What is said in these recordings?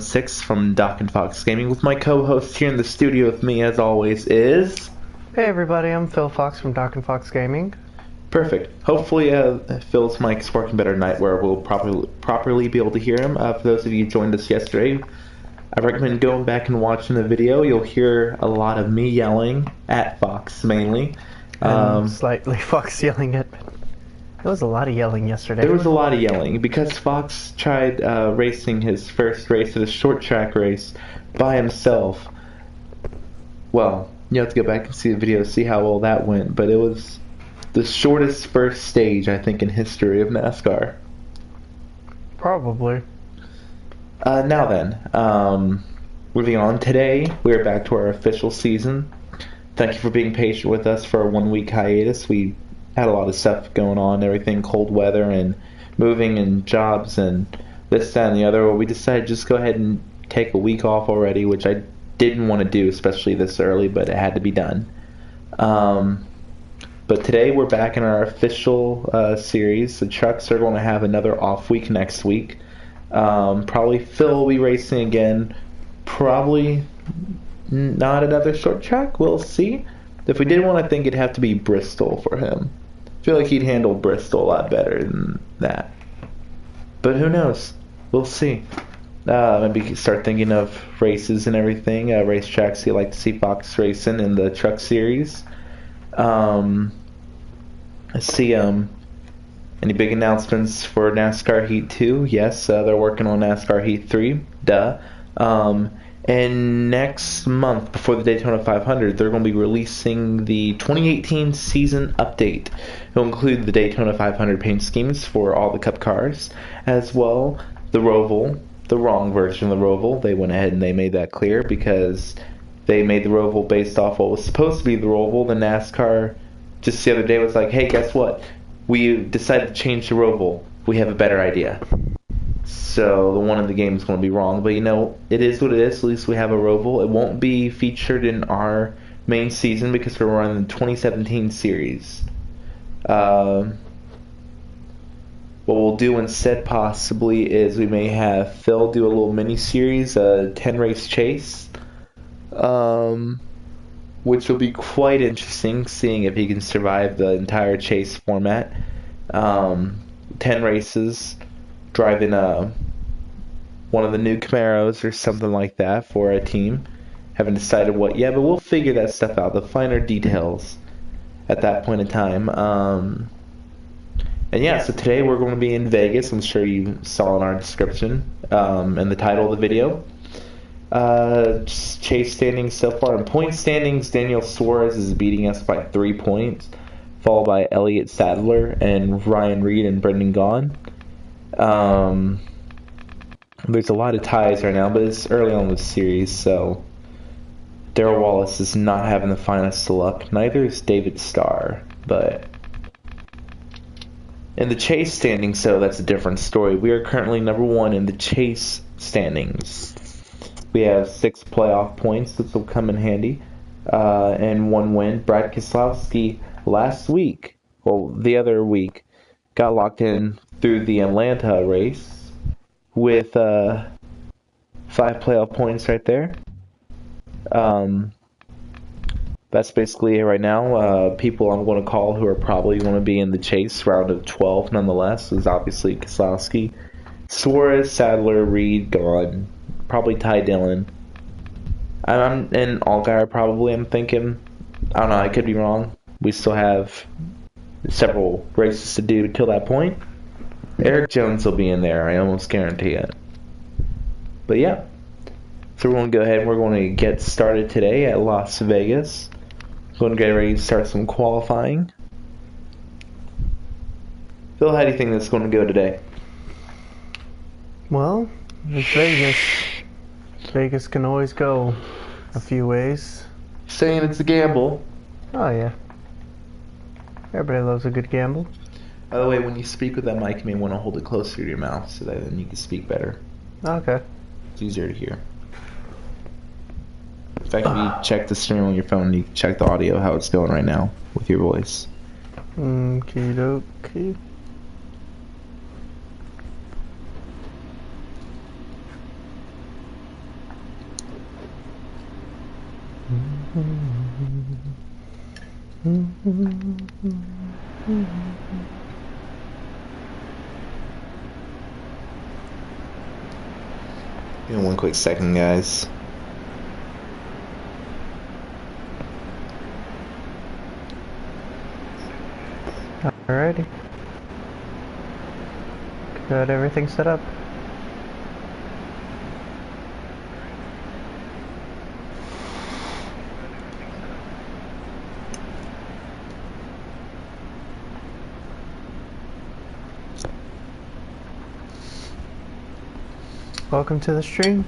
6 from Doc and Fox Gaming with my co-host here in the studio with me as always is... Hey everybody, I'm Phil Fox from Doc and Fox Gaming. Perfect. Hopefully Phil's mic's working better tonight where we'll properly be able to hear him. For those of you who joined us yesterday, I recommend going back and watching the video. You'll hear a lot of me yelling at Fox mainly. And slightly Fox yelling at me. There was a lot of yelling yesterday. There was a lot of yelling because Fox tried racing his first race at a short track race by himself. Well, you have to go back and see the video to see how well that went, but it was the shortest first stage, I think, in history of NASCAR. Probably. Now then, moving on. Today, we're back to our official season. Thank you for being patient with us for a 1-week hiatus. We had a lot of stuff going on, everything, cold weather and moving and jobs and this, that, and the other. Well, we decided to just go ahead and take a week off already, which I didn't want to do, especially this early, but it had to be done. But today we're back in our official series. The trucks are going to have another off week next week. Probably Phil will be racing again. Probably not another short track. We'll see. If we did want to think, it'd have to be Bristol for him. I feel like he'd handle Bristol a lot better than that. But who knows? We'll see. Maybe start thinking of races and everything. Racetracks you like to see Fox racing in the truck series. Let's see, any big announcements for NASCAR Heat 2? Yes, they're working on NASCAR Heat 3. Duh. And next month, before the Daytona 500, they're going to be releasing the 2018 season update. It'll include the Daytona 500 paint schemes for all the Cup cars, as well the Roval, the wrong version of the Roval. They went ahead and they made that clear because they made the Roval based off what was supposed to be the Roval. The NASCAR just the other day was like, hey, guess what? We decided to change the Roval. We have a better idea. So the one in the game is going to be wrong. But, you know, it is what it is. At least we have a Roval. It won't be featured in our main season because we're running the 2017 series. What we'll do instead possibly is we may have Phil do a little mini-series, a 10-race chase, which will be quite interesting, seeing if he can survive the entire chase format. 10 races, driving one of the new Camaros or something like that for a team. Haven't decided what yet, but we'll figure that stuff out, the finer details at that point in time. And yeah, so today we're going to be in Vegas. I'm sure you saw in our description and the title of the video. Chase standings so far. In point standings, Daniel Suarez is beating us by 3 points, followed by Elliott Sadler and Ryan Reed and Brendan Gaughan. There's a lot of ties right now, but it's early on in the series, so Darrell Wallace is not having the finest of luck. Neither is David Starr, but in the chase standings, so that's a different story. We are currently number 1 in the chase standings. We have 6 playoff points. This will come in handy. And 1 win. Brad Keselowski last week, well, the other week, got locked in through the Atlanta race with 5 playoff points right there. That's basically it right now. People I'm going to call who are probably going to be in the chase round of 12 nonetheless is obviously Keselowski, Suarez, Sadler, Reed, Gaughan, probably Ty Dillon. And Allgaier probably, I'm thinking. I don't know, I could be wrong. We still have several races to do till that point. Eric Jones will be in there, I almost guarantee it. But yeah. So we're going to go ahead and we're going to get started today at Las Vegas. We're going to get ready to start some qualifying. Phil, how do you think this is going to go today? Well, it's Vegas. Vegas can always go a few ways. Saying it's a gamble. Oh, yeah. Everybody loves a good gamble. By the way, when you speak with that mic, you may want to hold it closer to your mouth so that then you can speak better. Okay. It's easier to hear. In fact, if you check the stream on your phone, you can check the audio, how it's going right now with your voice. Okie dokie. Give me one quick second, guys. Alrighty. Got everything set up. Welcome to the stream.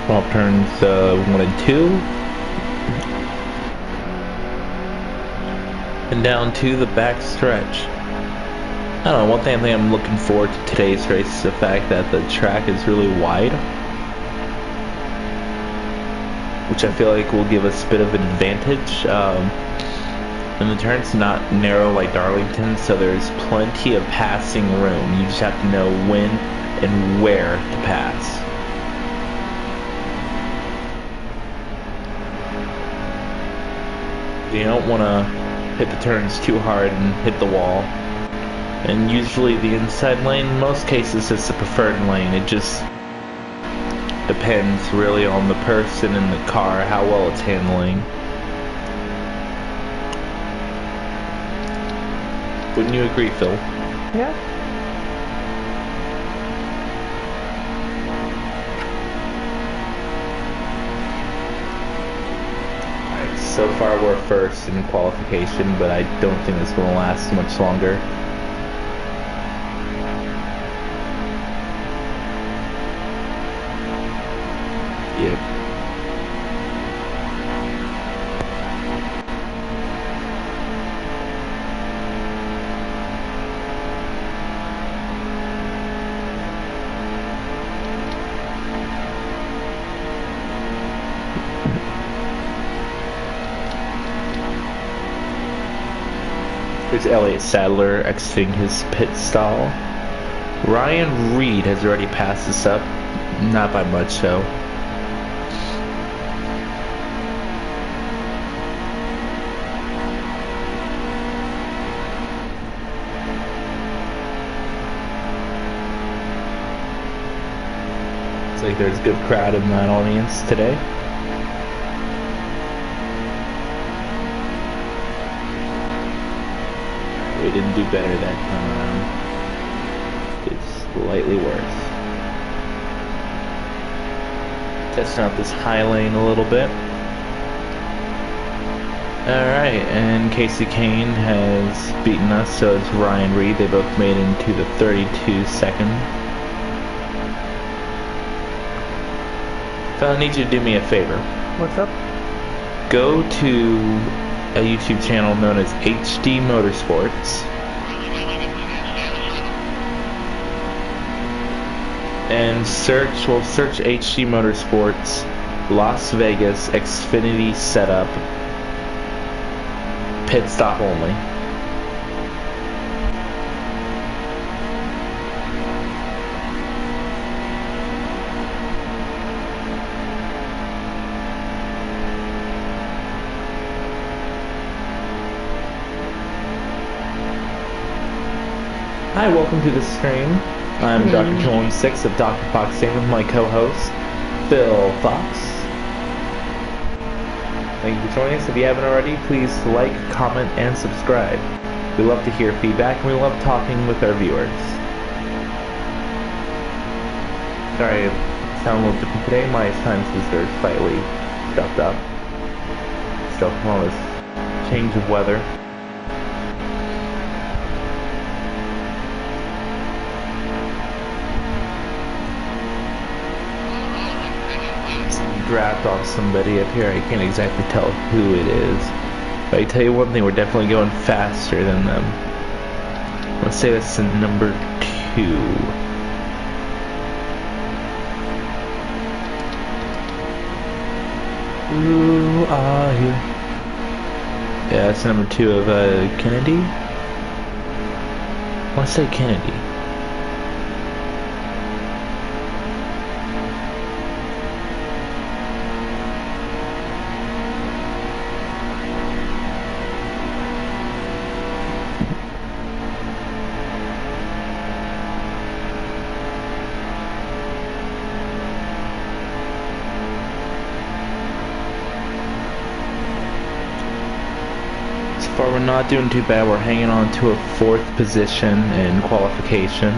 Off turns 1 and 2. And down to the back stretch. I don't know, one thing I think I'm looking forward to today's race is the fact that the track is really wide. Which I feel like will give us a bit of an advantage. And the turn's not narrow like Darlington, so there's plenty of passing room. You just have to know when and where to pass. You don't want to hit the turns too hard and hit the wall. And usually the inside lane, in most cases, is the preferred lane. It just depends really on the person in the car, how well it's handling. Wouldn't you agree, Phil? Yeah. So far we're first in qualification, but I don't think it's going to last much longer. Yep. There's Elliott Sadler exiting his pit stall. Ryan Reed has already passed us up, not by much though. Looks like there's a good crowd in that audience today. We didn't do better that time around. Did slightly worse. Testing out this high lane a little bit. Alright, and Casey Kane has beaten us, so it's Ryan Reed. They both made it into the 32-second. So I need you to do me a favor. What's up? Go to a YouTube channel known as HD Motorsports and search HD Motorsports Las Vegas Xfinity setup pit stop only. Hi, welcome to the stream. I'm Dr. 216 of Dr. Fox Game with my co-host, Phil Fox. Thank you for joining us. If you haven't already, please like, comment, and subscribe. We love to hear feedback, and we love talking with our viewers. Sorry, I sound a little different today. My time sensor is slightly stuffed up. Still on this change of weather. dropped off somebody up here. I can't exactly tell who it is. But I tell you one thing, we're definitely going faster than them. Let's say that's the number 2. Who are you? Yeah, that's number 2 of Kennedy. I want to say Kennedy. But we're not doing too bad. We're hanging on to a 4th position in qualification.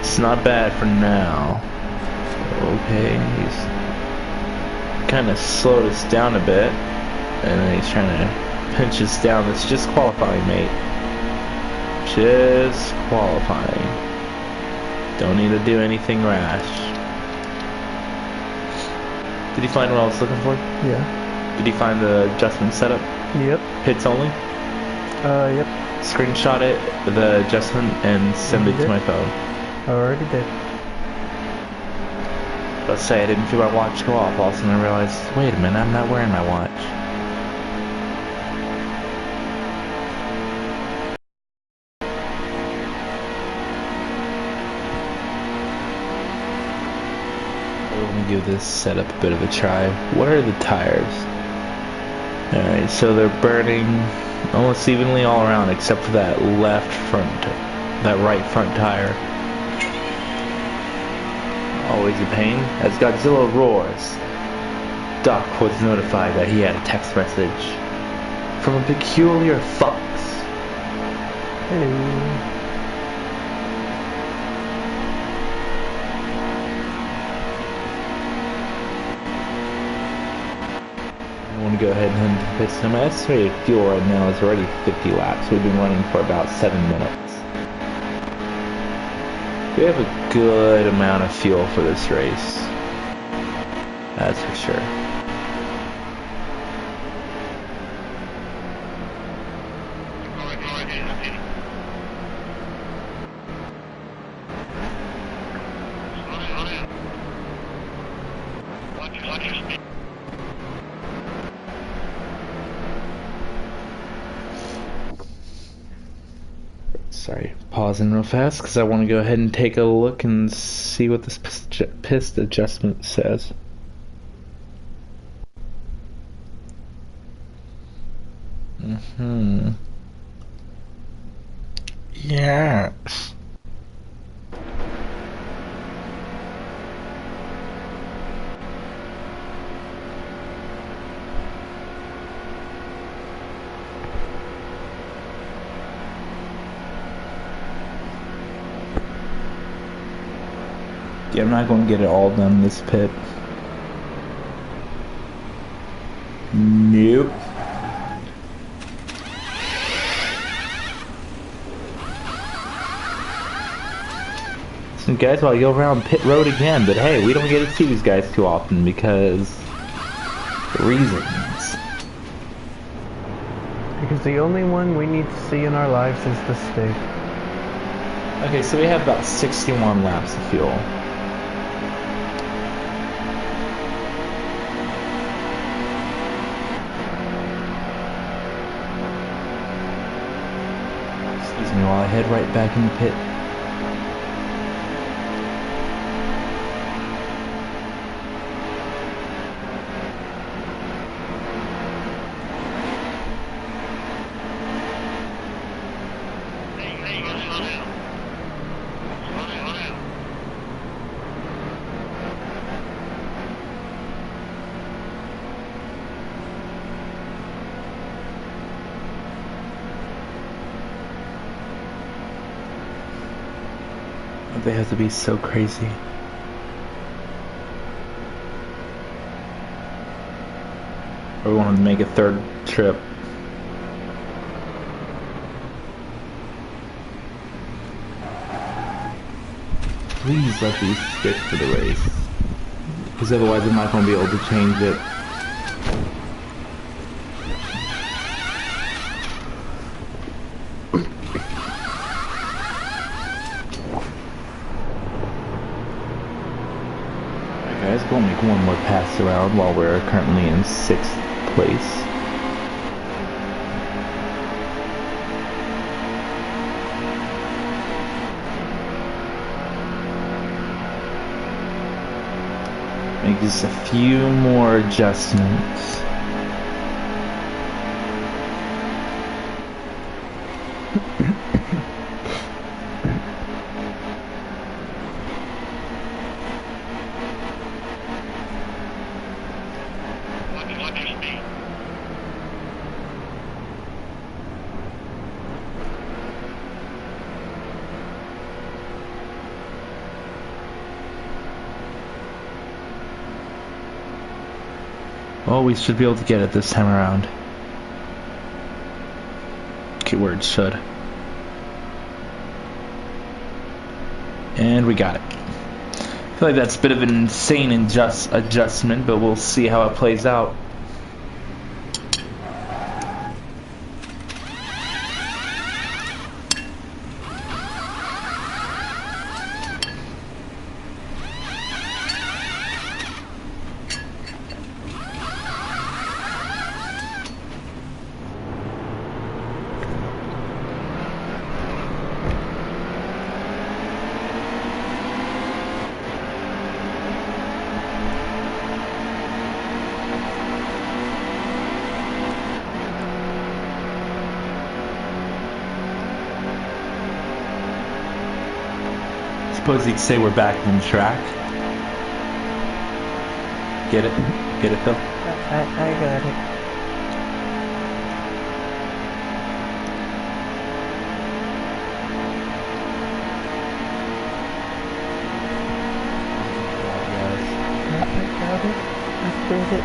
It's not bad for now. Okay, he's kind of slowed us down a bit, and then he's trying to pinch us down. It's just qualifying, mate. Just qualifying. Don't need to do anything rash. Did you find what I was looking for? Yeah. Did you find the adjustment setup? Yep. Hits only? Yep. Screenshot it, the adjustment, and send it to my phone. I already did. Let's say I didn't feel my watch go off. All of a sudden I realized, wait a minute, I'm not wearing my watch. Let me give this setup a bit of a try. What are the tires? Alright, so they're burning almost evenly all around except for that that right front tire. Always a pain. As Godzilla roars, Doc was notified that he had a text message from a peculiar fox. Hello. I want to go ahead and head to the pits. My estimated fuel right now is already 50 laps. We've been running for about 7 minutes. We have a good amount of fuel for this race. That's for sure. Sorry, pausing real fast because I want to go ahead and take a look and see what this pist adjustment says. Yes. Yeah, I'm not going to get it all done in this pit. Nope. So guys, I'll go around pit road again, but hey, we don't get to see these guys too often because reasons. Because the only one we need to see in our lives is the stick. Okay, so we have about 61 laps of fuel. Excuse me while I head right back in the pit. They have to be so crazy. Or we wanted to make a 3rd trip. Please let these stick for the race. because otherwise I'm not going to be able to change it. Alright guys, we'll make one more pass around while we're currently in 6th place. Make just a few more adjustments. Oh, we should be able to get it this time around. Keyword should. And we got it. I feel like that's a bit of an insane adjustment, but we'll see how it plays out. Suppose you could say we're back on track. Get it? Get it, Phil? I got it. I got it. I did it.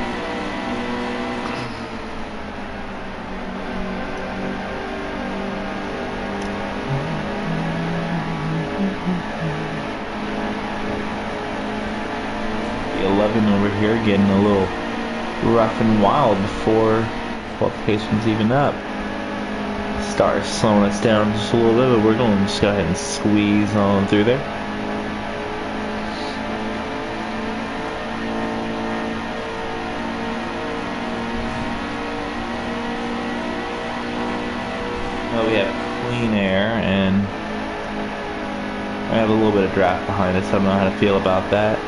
The 11 over here getting a little rough and wild before qualification's even up. Star's slowing us down just a little bit, but we're going to just go ahead and squeeze on through there. Well, we have clean air and I have a little bit of draft behind us. I don't know how to feel about that.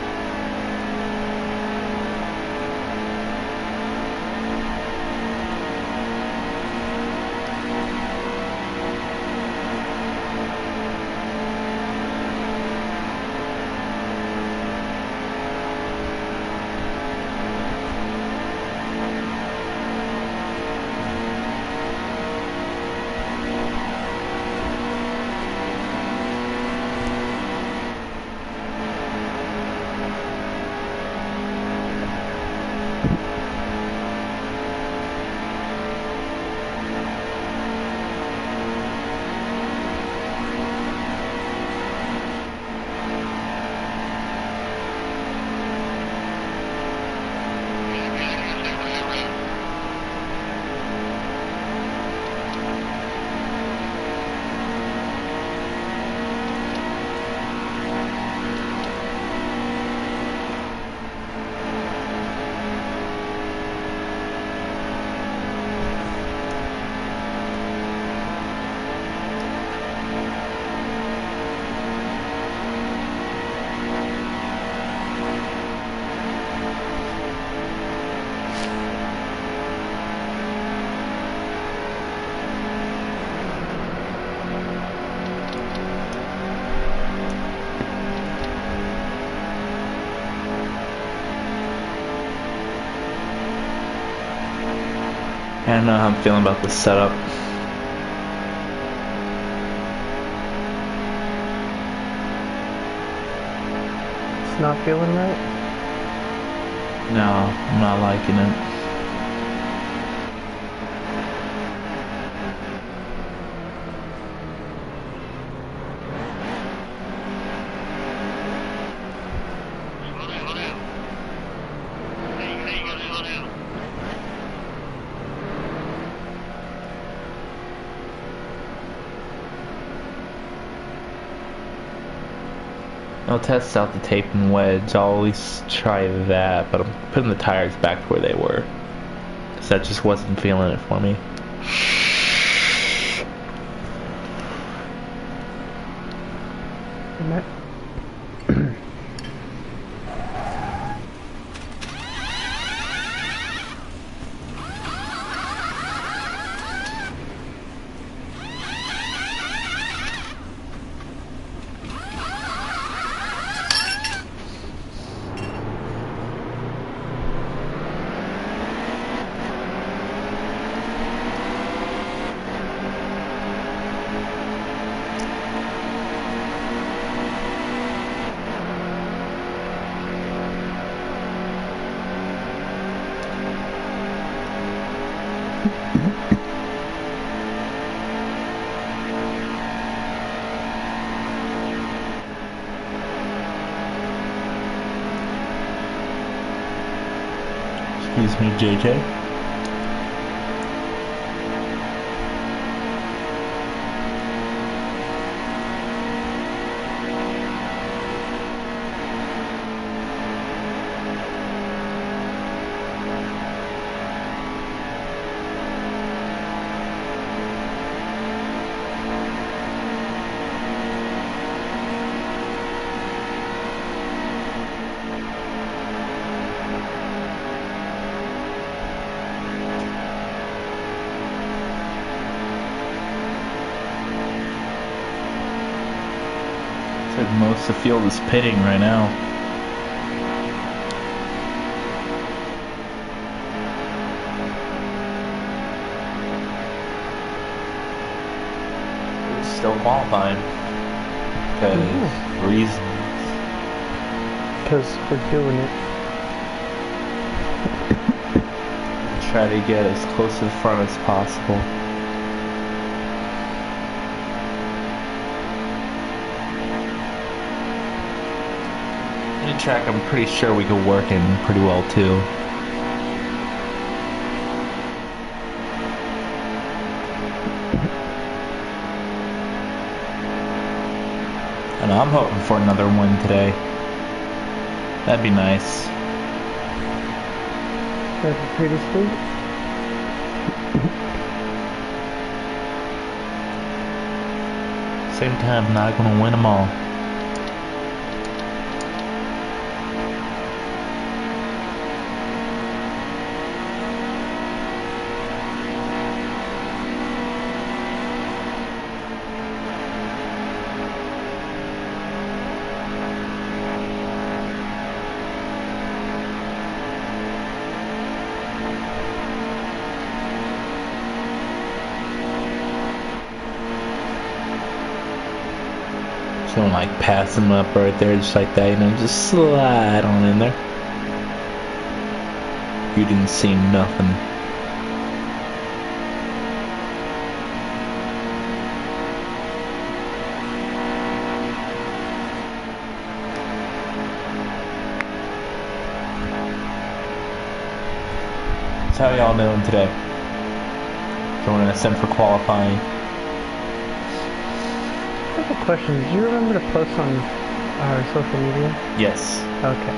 I don't know how I'm feeling about this setup. It's not feeling right? No, I'm not liking it. I'll test out the tape and wedge. I'll at least try that, but I'm putting the tires back where they were. Because that just wasn't feeling it for me. Excuse me, JJ. Looks like most of the field is pitting right now. It's still qualifying. Because reasons. Because we're doing it. Try to get as close to the front as possible. Any track I'm pretty sure we could work in pretty well too. And I'm hoping for another win today. That'd be nice. That'd be pretty sweet. Same time, not gonna win them all. Don't like pass them up right there just like that, you know, just slide on in there. You didn't see nothing. So how y'all doing today? Going to send for qualifying. I have a question. Did you remember to post on our social media? Yes. Okay.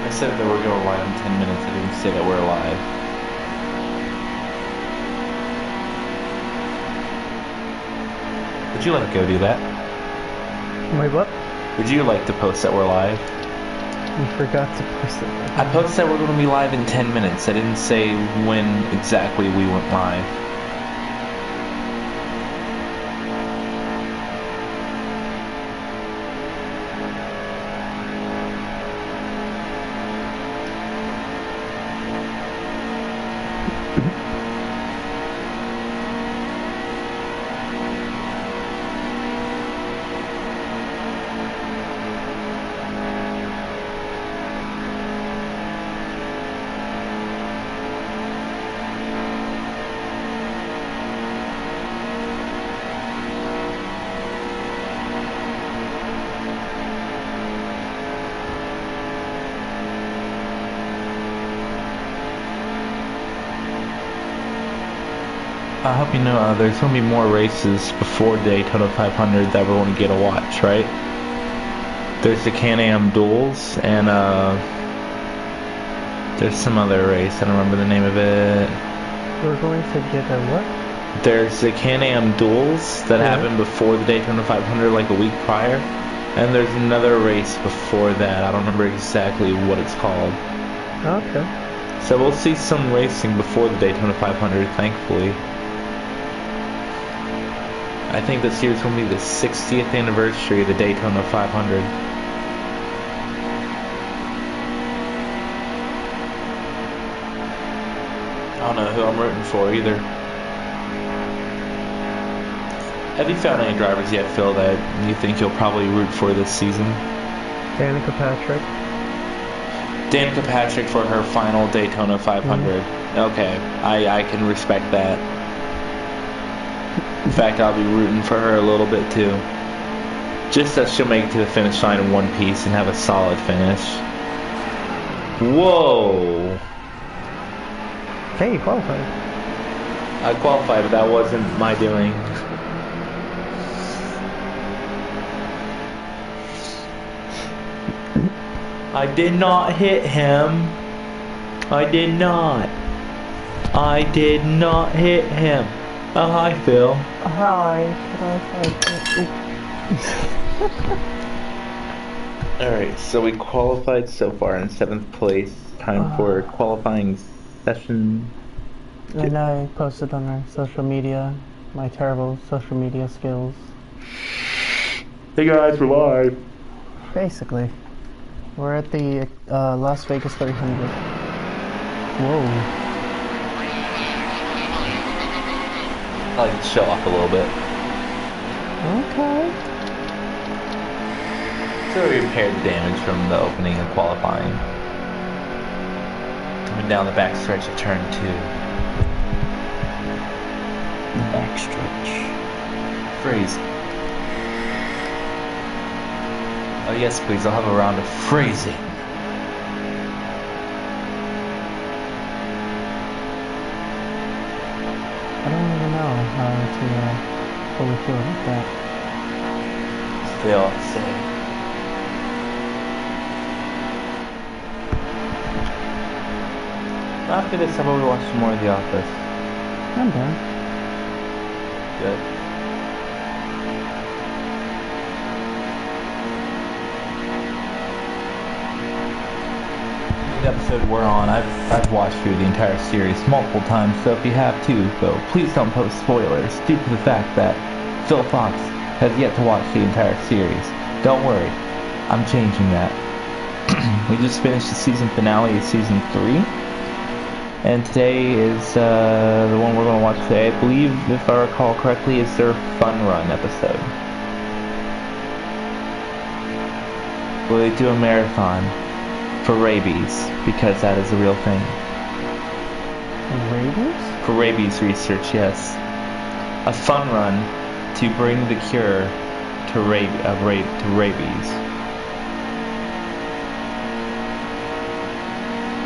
I said that we're going live in 10 minutes. I didn't say that we're live. Would you like to go do that? Wait, what? Would you like to post that we're live? You forgot to post it. I posted that we're going to be live in 10 minutes. I didn't say when exactly we went live. I hope you know there's going to be more races before Daytona 500 that we're going to get to watch, right? There's the Can-Am Duels, and there's some other race. I don't remember the name of it. We're going to get a what? There's the Can-Am Duels that happened before the Daytona 500, like a week prior. And there's another race before that. I don't remember exactly what it's called. Okay. So we'll see some racing before the Daytona 500, thankfully. I think this year's going to be the 60th anniversary of the Daytona 500. I don't know who I'm rooting for either. Have you found any drivers yet, Phil, that you think you'll probably root for this season? Danica Patrick. Danica Patrick for her final Daytona 500. Okay, I can respect that. In fact, I'll be rooting for her a little bit too. Just that she'll make it to the finish line in one piece and have a solid finish. Whoa! Hey, you qualified. I qualified, but that wasn't my doing. I did not hit him. I did not. I did not hit him. Oh, hi, Phil. Hi. Alright, so we qualified so far in 7th place. Time for qualifying session. And I posted on our social media my terrible social media skills. Hey guys, we're live. Basically. We're at the Las Vegas 300. Whoa. I like to show off a little bit. Okay. So we repaired the damage from the opening and qualifying. Coming down the back stretch of turn 2. The backstretch. Phrase. Oh yes, please, I'll have a round of phrasing. I don't even know how to fully feel about that. They all say. After this, how about we watch some more of The Office? I'm done. Good. The episode we're on, I've watched through the entire series multiple times, so if you have too, though, please don't post spoilers due to the fact that Phil Fox has yet to watch the entire series. Don't worry, I'm changing that. We just finished the season finale of season 3, and today is the one we're going to watch today. I believe, if I recall correctly, is their Fun Run episode. Will they do a marathon for rabies, because that is a real thing. Rabies? For rabies research, yes. A fun run to bring the cure to rabies.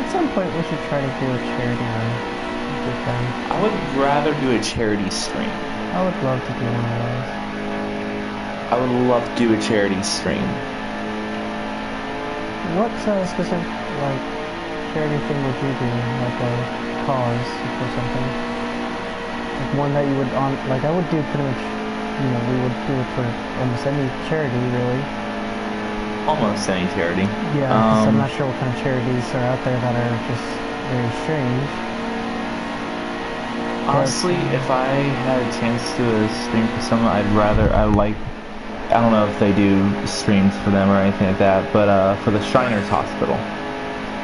At some point we should try to do a charity run if we can. I would rather do a charity stream. I would love to do one of those. I would love to do a charity stream. What specific, like, charity thing would you do? Like a cause or something? Like one that you would, like I would do pretty much, you know, we would do it for almost any charity, really. Almost any charity. Yeah, 'cause I'm not sure what kind of charities are out there that are just very strange. Honestly, if I had a chance to do a stream for someone, I don't know if they do streams for them or anything like that, but for the Shriners Hospital.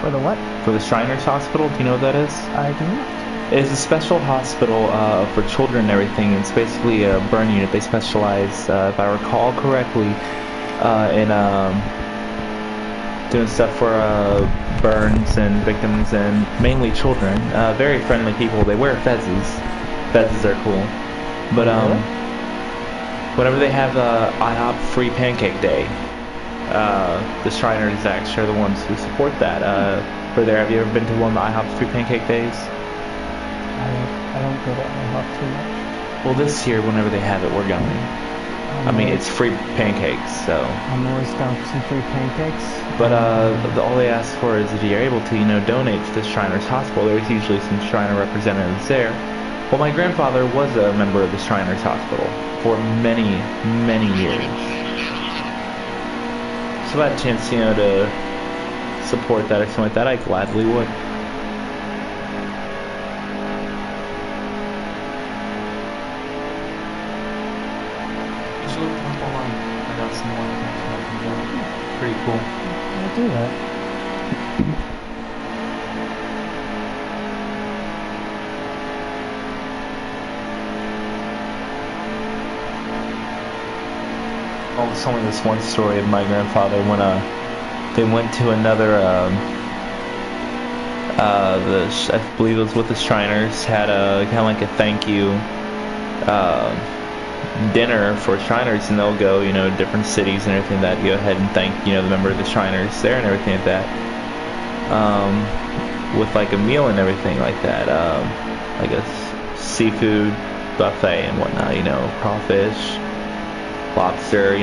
For the what? For the Shriners Hospital, do you know what that is? I do not. It's a special hospital for children and everything. It's basically a burn unit. They specialize, if I recall correctly, in doing stuff for burns and victims, and mainly children. Very friendly people. They wear fezzes. Fezzes are cool. But whenever they have IHOP free pancake day, the Shriners actually are the ones who support that. For there, have you ever been to one of the IHOP free pancake days? I don't go to IHOP too much. Well, this year, whenever they have it, we're going. I mean, it's free pancakes, so. I'm always down for some free pancakes. But all they ask for is if you're able to, donate to the Shriners Hospital. There's usually some Shriner representatives there. Well, my grandfather was a member of the Shriners Hospital for many, many years. So if I had a chance, to support that or something like that, I gladly would. Pretty cool. I'll do that. Oh, it's only this one story of my grandfather when they went to another I believe it was with the Shriners, had a kind of like a thank you dinner for Shriners, and they'll go, different cities and everything like that, go ahead and thank, the member of the Shriners there and everything like that, with like a meal and everything like that, like a seafood buffet and whatnot, crawfish, lobster,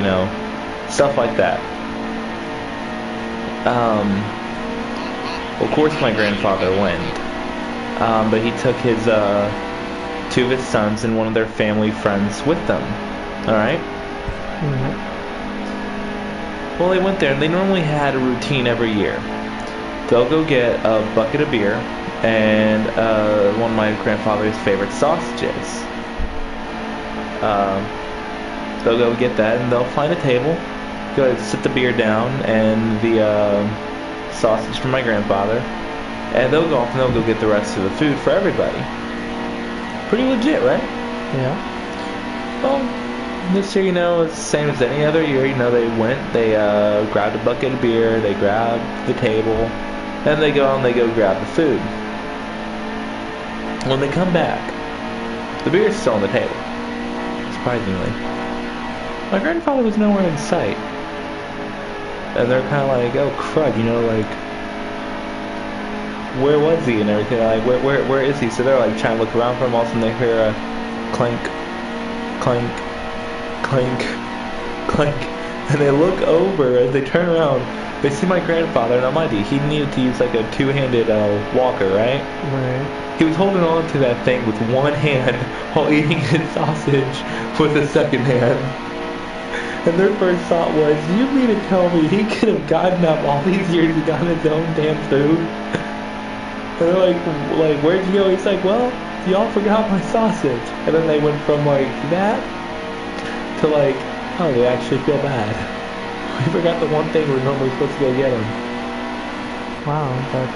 stuff like that. Of course my grandfather went, but he took his two of his sons and one of their family friends with them. Alright? Well, they went there, and they normally had a routine every year. They'll go get a bucket of beer and one of my grandfather's favorite sausages. They'll go get that, and they'll find a table, go sit the beer down and the sausage for my grandfather, and they'll go off and they'll go get the rest of the food for everybody. Pretty legit, right? Yeah. Well, this year, it's the same as any other year. They went, they grabbed a bucket of beer, they grabbed the table, then they go and they go grab the food. When they come back, the beer's still on the table, surprisingly. My grandfather was nowhere in sight. And they're kind of like, oh crud, where was he and everything, like, where is he? So they're like trying to look around for him. All of a sudden they hear a clank, clank, clank, clank, and they look over and they turn around. They see my grandfather, and mind you, he needed to use like a two-handed walker, right? Right. He was holding on to that thing with one hand while eating his sausage with the second hand. And their first thought was, you mean to tell me he could have gotten up all these years and gotten his own damn food? And they're like, where'd you go? He's like, well, y'all forgot my sausage. And then they went from like that to like, oh, they actually feel bad. We forgot the one thing we're normally supposed to go get him. Wow, but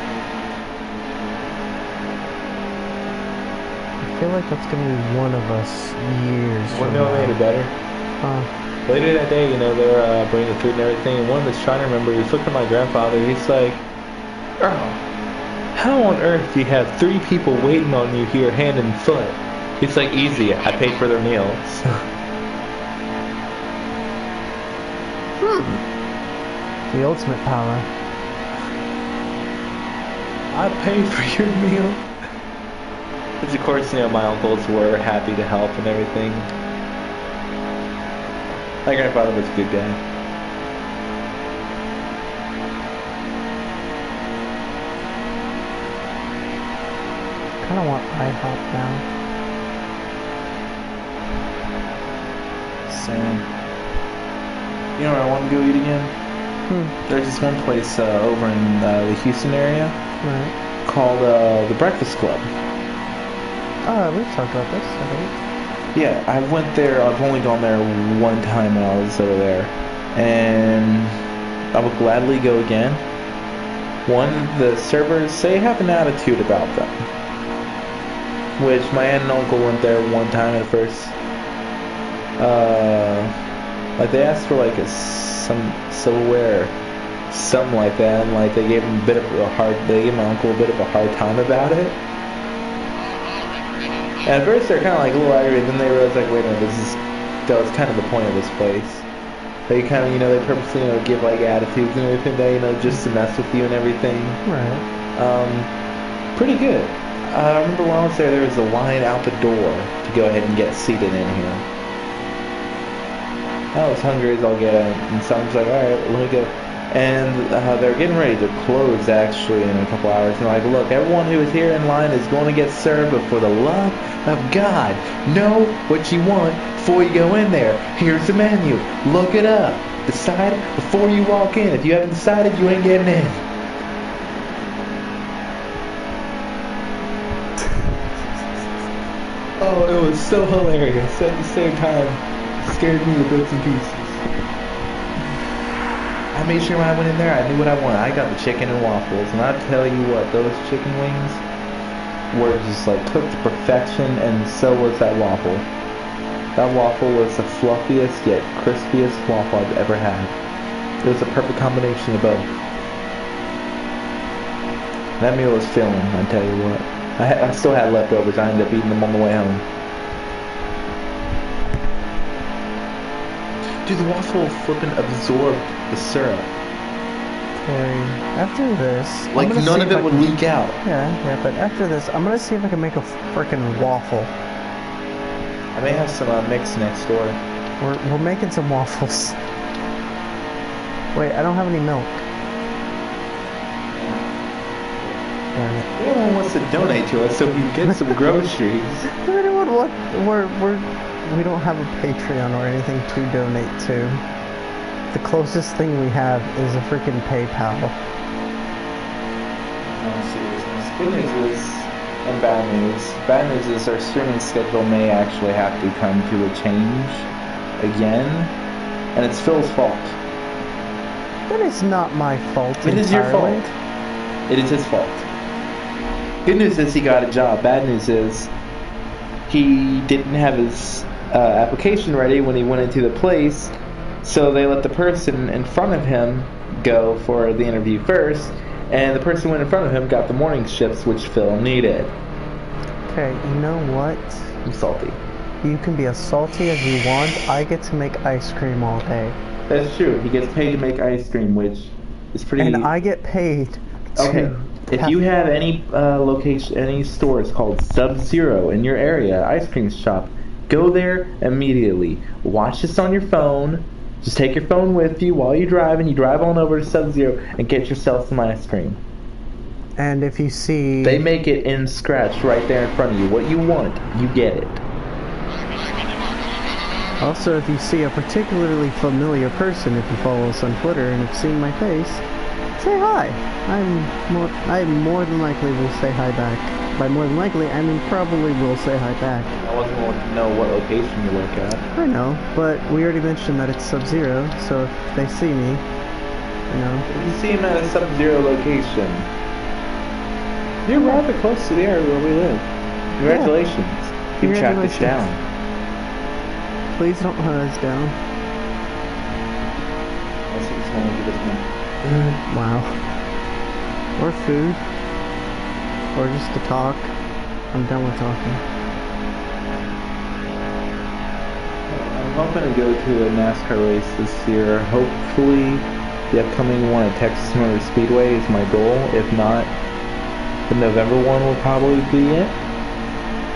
I feel like that's gonna be one of us years from now. What made it better? Later that day, they were bringing the food and everything, and one of the Shriner members looked at my grandfather. He's like, Earl, how on earth do you have 3 people waiting on you here hand and foot? He's like, easy, I paid for their meals. The ultimate power. I paid for your meal. Which of course, my uncles were happy to help and everything. My grandfather was a good guy. Kind of want IHOP now. Same. You know where I want to go eat again? There's this one place over in the Houston area called the Breakfast Club. We've talked about this, I believe. Yeah, I went there. I've only gone there one time when I was over there, and I would gladly go again. One, the servers, they have an attitude about them, which my aunt and uncle went there one time at first. Like they asked for like some silverware, something like that, and like they gave him they gave my uncle a bit of a hard time about it. And at first they're kind of like a little aggravated, then they realize like, wait a minute, that was kind of the point of this place. They kind of, they purposely, give like attitudes and everything that, just to mess with you and everything. Right. Pretty good. I remember when I was there, there was a line out the door to go ahead and get seated in here. I was hungry as all get out, and so I was like, alright, let me go. And they're getting ready to close, actually, in a couple hours. And like, look, everyone who is here in line is going to get served, but for the love of God, know what you want before you go in there. Here's the menu. Look it up. Decide before you walk in. If you haven't decided, you ain't getting in. Oh, it was so hilarious. At the same time, it scared me to bits and pieces. I made sure when I went in there, I knew what I wanted. I got the chicken and waffles, and I tell you what, those chicken wings were just like cooked to perfection, and so was that waffle. That waffle was the fluffiest yet crispiest waffle I've ever had. It was a perfect combination of both. That meal was filling, I tell you what. I still had leftovers. I ended up eating them on the way home. Dude, the waffle flipping absorbed the syrup. Okay, after this... Like, none of it would leak out. Yeah, but after this, I'm gonna see if I can make a frickin' waffle. I may have some mix next door. We're making some waffles. Wait, I don't have any milk. Darn it. Everyone wants to donate to us so we can get some groceries. Anyone want... We don't have a Patreon or anything to donate to. The closest thing we have is a freaking PayPal. No, seriousness. Good news is, and bad news. Bad news is our streaming schedule may actually have to come to a change again, and it's Phil's fault. That is not my fault. It is your fault. It is his fault. Good news is he got a job. Bad news is he didn't have his application ready when he went into the place, so they let the person in front of him go for the interview first, and the person who went in front of him got the morning shifts, which Phil needed. Okay, you know what? I'm salty. You can be as salty as you want. I get to make ice cream all day. That's true. He gets paid to make ice cream, which is pretty... And I get paid to... Okay. If you have any location, any stores called Sub-Zero in your area, ice cream shop, go there immediately. Watch this on your phone. Just take your phone with you while you're driving. You drive on over to Sub-Zero and get yourself some ice cream. And if you see... They make it in scratch right there in front of you. What you want, you get it. Also, if you see a particularly familiar person, if you follow us on Twitter and have seen my face, say hi. I more than likely will say hi back. By more than likely, I mean probably will say hi back. I wasn't going to know what location you look at. I know, but we already mentioned that it's Sub-Zero, so if they see me, you know. If you see him at a Sub-Zero location, you're rather close to the area where we live. Congratulations. Yeah. Keep track this down. Please don't hunt us down. I see this one. Give us one. Wow. Or food. Or just to talk. I'm done with talking. I'm hoping to go to a NASCAR race this year. Hopefully, the upcoming one at Texas Motor Speedway is my goal. If not, the November one will probably be it.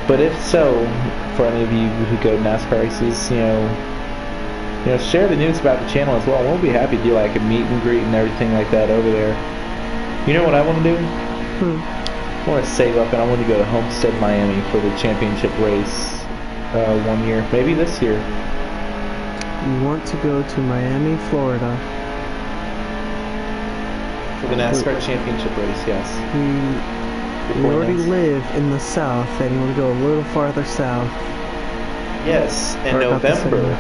But if so, for any of you who go to NASCAR races, you know, share the news about the channel as well. We'll be happy to do like a meet and greet and everything like that over there. You know what I want to do? I want to save up and I want to go to Homestead, Miami for the championship race 1 year, maybe this year. You want to go to Miami, Florida? For the NASCAR championship race, yes. We already live in the south, and you want to go a little farther south. Yes, in Or about the November. same.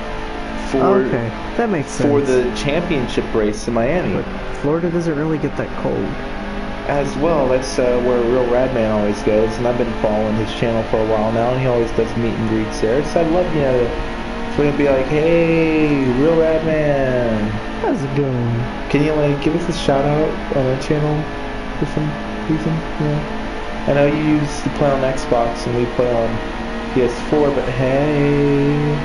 For, Okay, that makes sense. for the championship race in Miami. But Florida doesn't really get that cold. As well, that's where Real Radman always goes, and I've been following his channel for a while now, and he always does meet and greets there. So I'd love, for him to be like, hey, Real Radman. How's it going? Can you give us a shout out on our channel for some reason? Yeah. I know you used to play on Xbox and we play on PS4, but hey.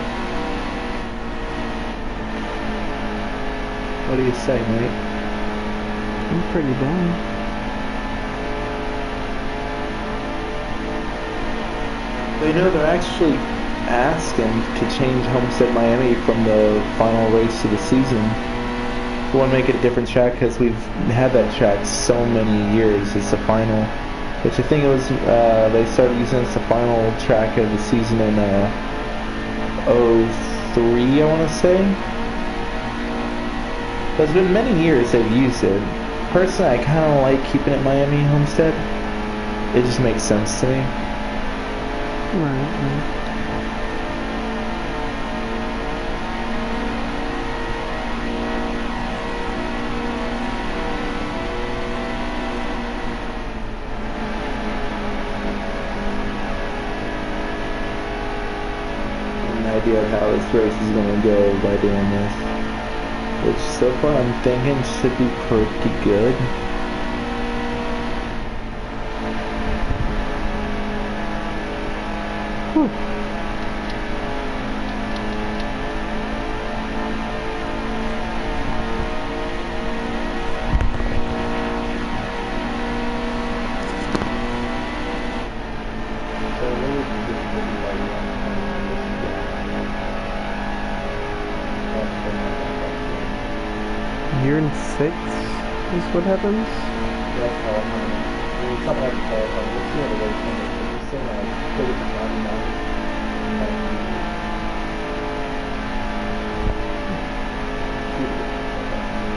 What do you say, mate? I'm pretty down. You know, they're actually asking to change Homestead Miami from the final race of the season. We want to make it a different track because we've had that track so many years as the final. Which I think it was, they started using it as the final track of the season in '03, I want to say. But it's been many years they've used it. Personally, I kind of like keeping it Miami Homestead. It just makes sense to me. Right. Idea of how this race is going to go by doing this, which so far I'm thinking should be pretty good. Whew. You're in 6th is what happens? That's how I'm it's not like qualifying. We'll see how the race ends. It's still like 30 to 99.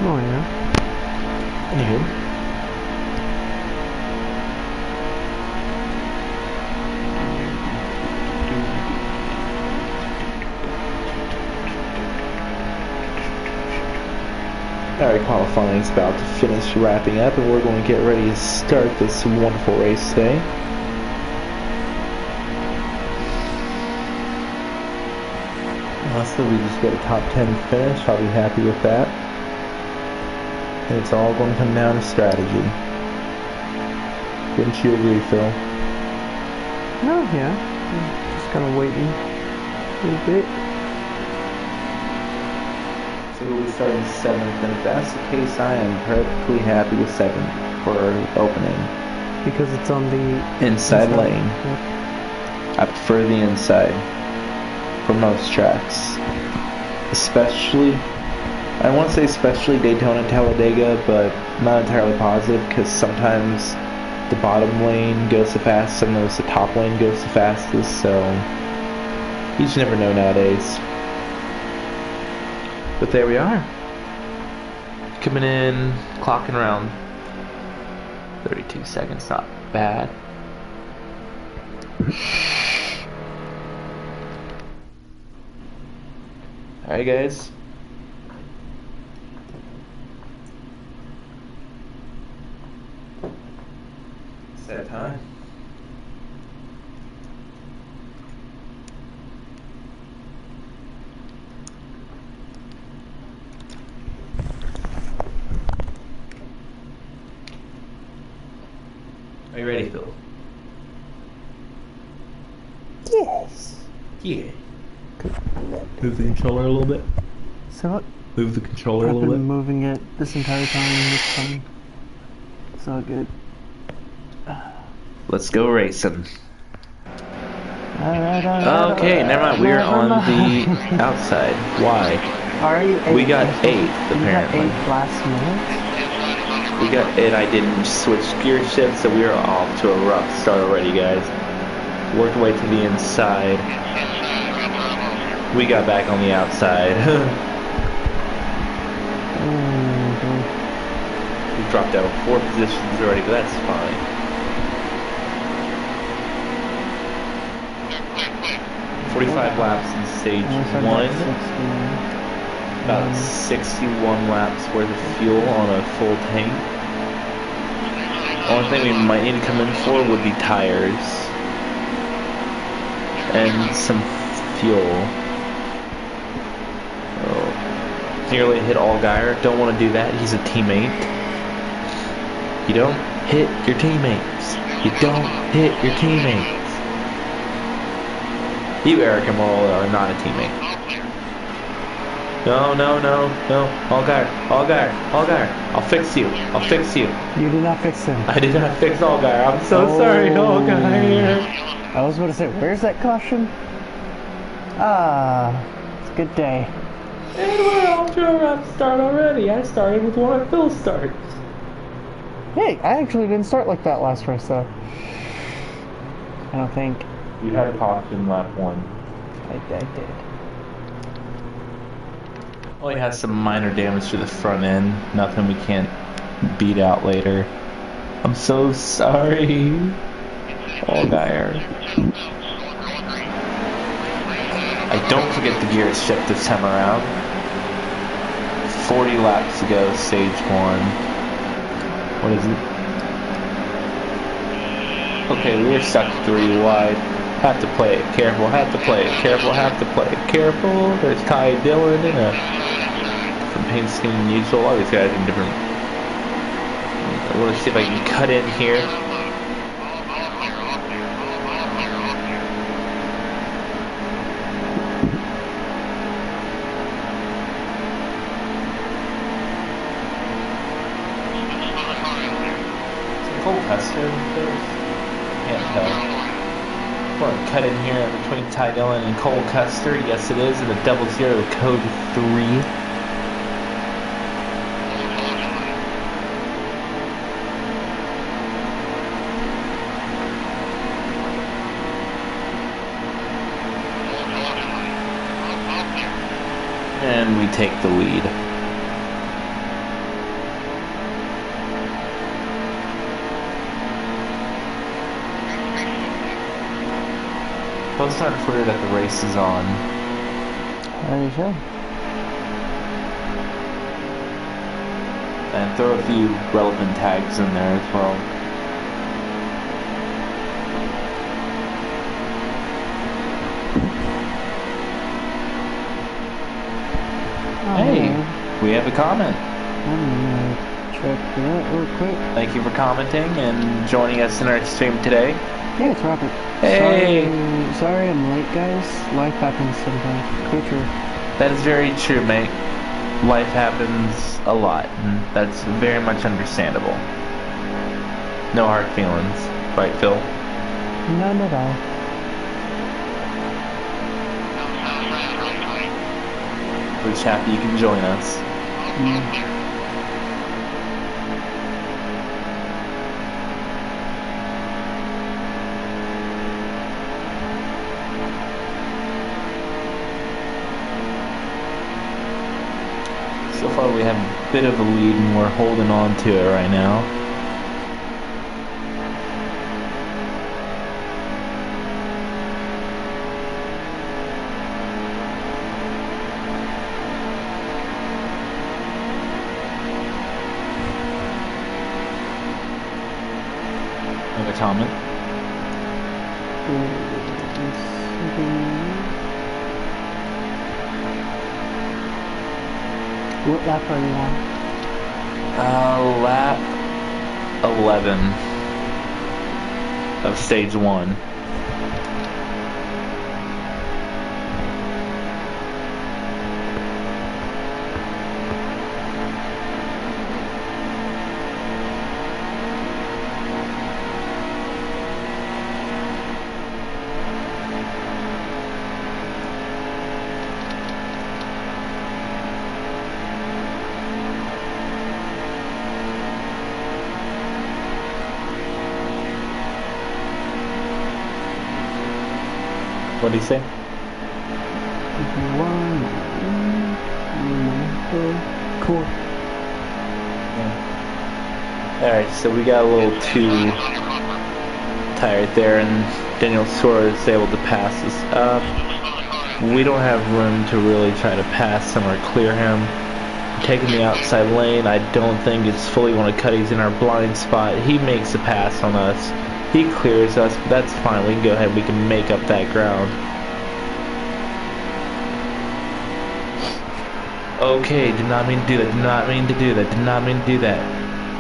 Oh yeah. Anywho. Alright, qualifying is about to finish wrapping up, and we're going to get ready to start this wonderful race today. Honestly, we just get a top 10 finish. I'll be happy with that. And it's all going to come down to strategy. Wouldn't you agree, Phil? No, yeah. I'm just kind of waiting a little bit. So we'll be starting 7th, and if that's the case, I am perfectly happy with 7th for opening. Because it's on the inside lane. Yep. I prefer the inside for most tracks. Especially, I want to say especially Daytona and Talladega, but not entirely positive because sometimes the bottom lane goes the fastest, sometimes the top lane goes the fastest, so you just never know nowadays. But there we are. Coming in, clocking around 32 seconds, not bad. Alright guys. It's that time. Are you ready, Phil? Yes. Yeah. Move the controller a little bit. So what? Move the controller a I've little been bit. moving it this entire time. It's fine. It's all good. Let's go racing. Alright. Okay, never mind. We're on the outside. Why? Are you We got 8th, apparently. You got 8 last minute? We got 8. I didn't switch gear shift, so we are off to a rough start already, guys. Worked away to the inside. We got back on the outside. We dropped down 4 positions already, but that's fine. .45 laps in stage 1. About 61 laps worth of fuel on a full tank. Only thing we might need to come in for would be tires and some fuel. Oh. Nearly hit Allgaier. Don't want to do that. He's a teammate. You don't hit your teammates. You don't hit your teammates. You, Eric and Morrow, are not a teammate. No. Allgaier. I'll fix you. I'll fix you. You did not fix him. I did not fix Allgaier. I'm so sorry, Allgaier. I was about to say, where's that caution? Ah, it's a good day. And we're off to a rough start already. I started with one of Phil's starts. Hey, I actually didn't start like that last race, though. I don't think. You had caution lap 1. I did. Only has some minor damage to the front end. Nothing we can't beat out later. I'm so sorry. Oh, Geyer. Don't forget the gear shift this time around. 40 laps to go, stage 1. What is it? Okay, we're stuck 3 wide. Have to play it careful, have to play it careful, have to play it careful. There's Ty Dillon in a different paint scheme than usual. All these guys in different. I want to see if I can cut in here. Can't tell. We're going to cut in here between Ty Dillon and Cole Custer. Yes, it is. And a 00 code 3. And we take the lead. Post on Twitter that the race is on. There you go. And throw a few relevant tags in there as well. Hey, we have a comment. I'm gonna check that real quick. Thank you for commenting and joining us in our stream today. Yeah, it's Robert. Hey! Sorry I'm late, guys. Life happens sometimes. Culture. That is very true, mate. Life happens a lot, and that's very much understandable. No hard feelings. Right, Phil? None at all. We're just happy you can join us. So far we have a bit of a lead and we're holding on to it right now. Another comment. What lap are you on? Lap 11 of stage 1. What did he say? Cool. Yeah. Alright, so we got a little too tired there, and Daniel Suarez is able to pass us up. We don't have room to really try to pass him or clear him. Taking the outside lane, I don't think it's fully one of Cuddy's in our blind spot. He makes a pass on us. He clears us, but that's fine. We can go ahead and we can make up that ground. Okay, did not mean to do that, did not mean to do that, did not mean to do that.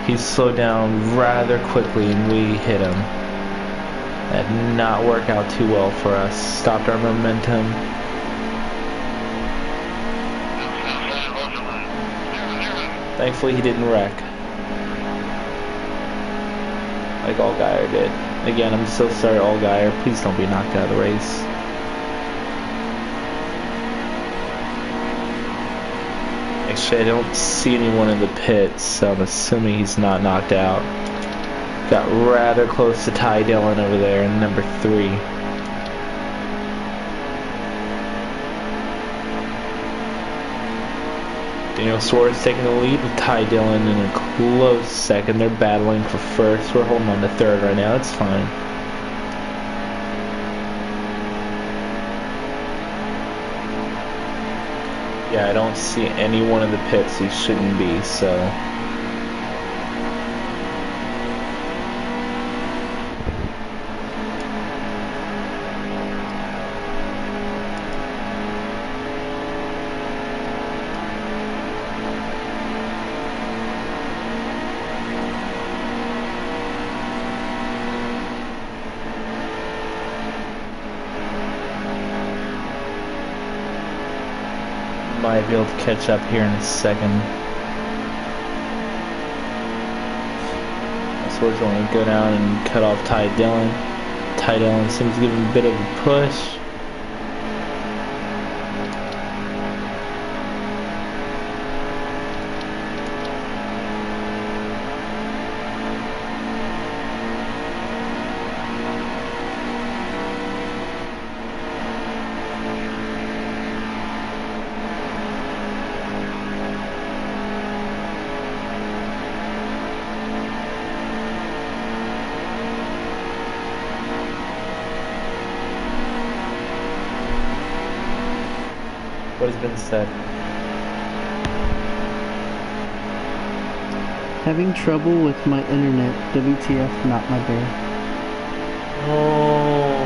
He slowed down rather quickly and we hit him. That did not work out too well for us. Stopped our momentum. Thankfully he didn't wreck. Like all Geyer did. Again, I'm so sorry, Allgaier. Please don't be knocked out of the race. Actually, I don't see anyone in the pits, so I'm assuming he's not knocked out. Got rather close to Ty Dillon over there in number 3. Daniel Suarez taking the lead with Ty Dillon in a close second. They're battling for first. We're holding on to third right now. It's fine. Yeah, I don't see anyone in the pits who shouldn't be, so... might be able to catch up here in a second. So we're going to go down and cut off Ty Dillon. Ty Dillon seems to give him a bit of a push. What has been said? Having trouble with my internet. WTF, not my bear. Oh,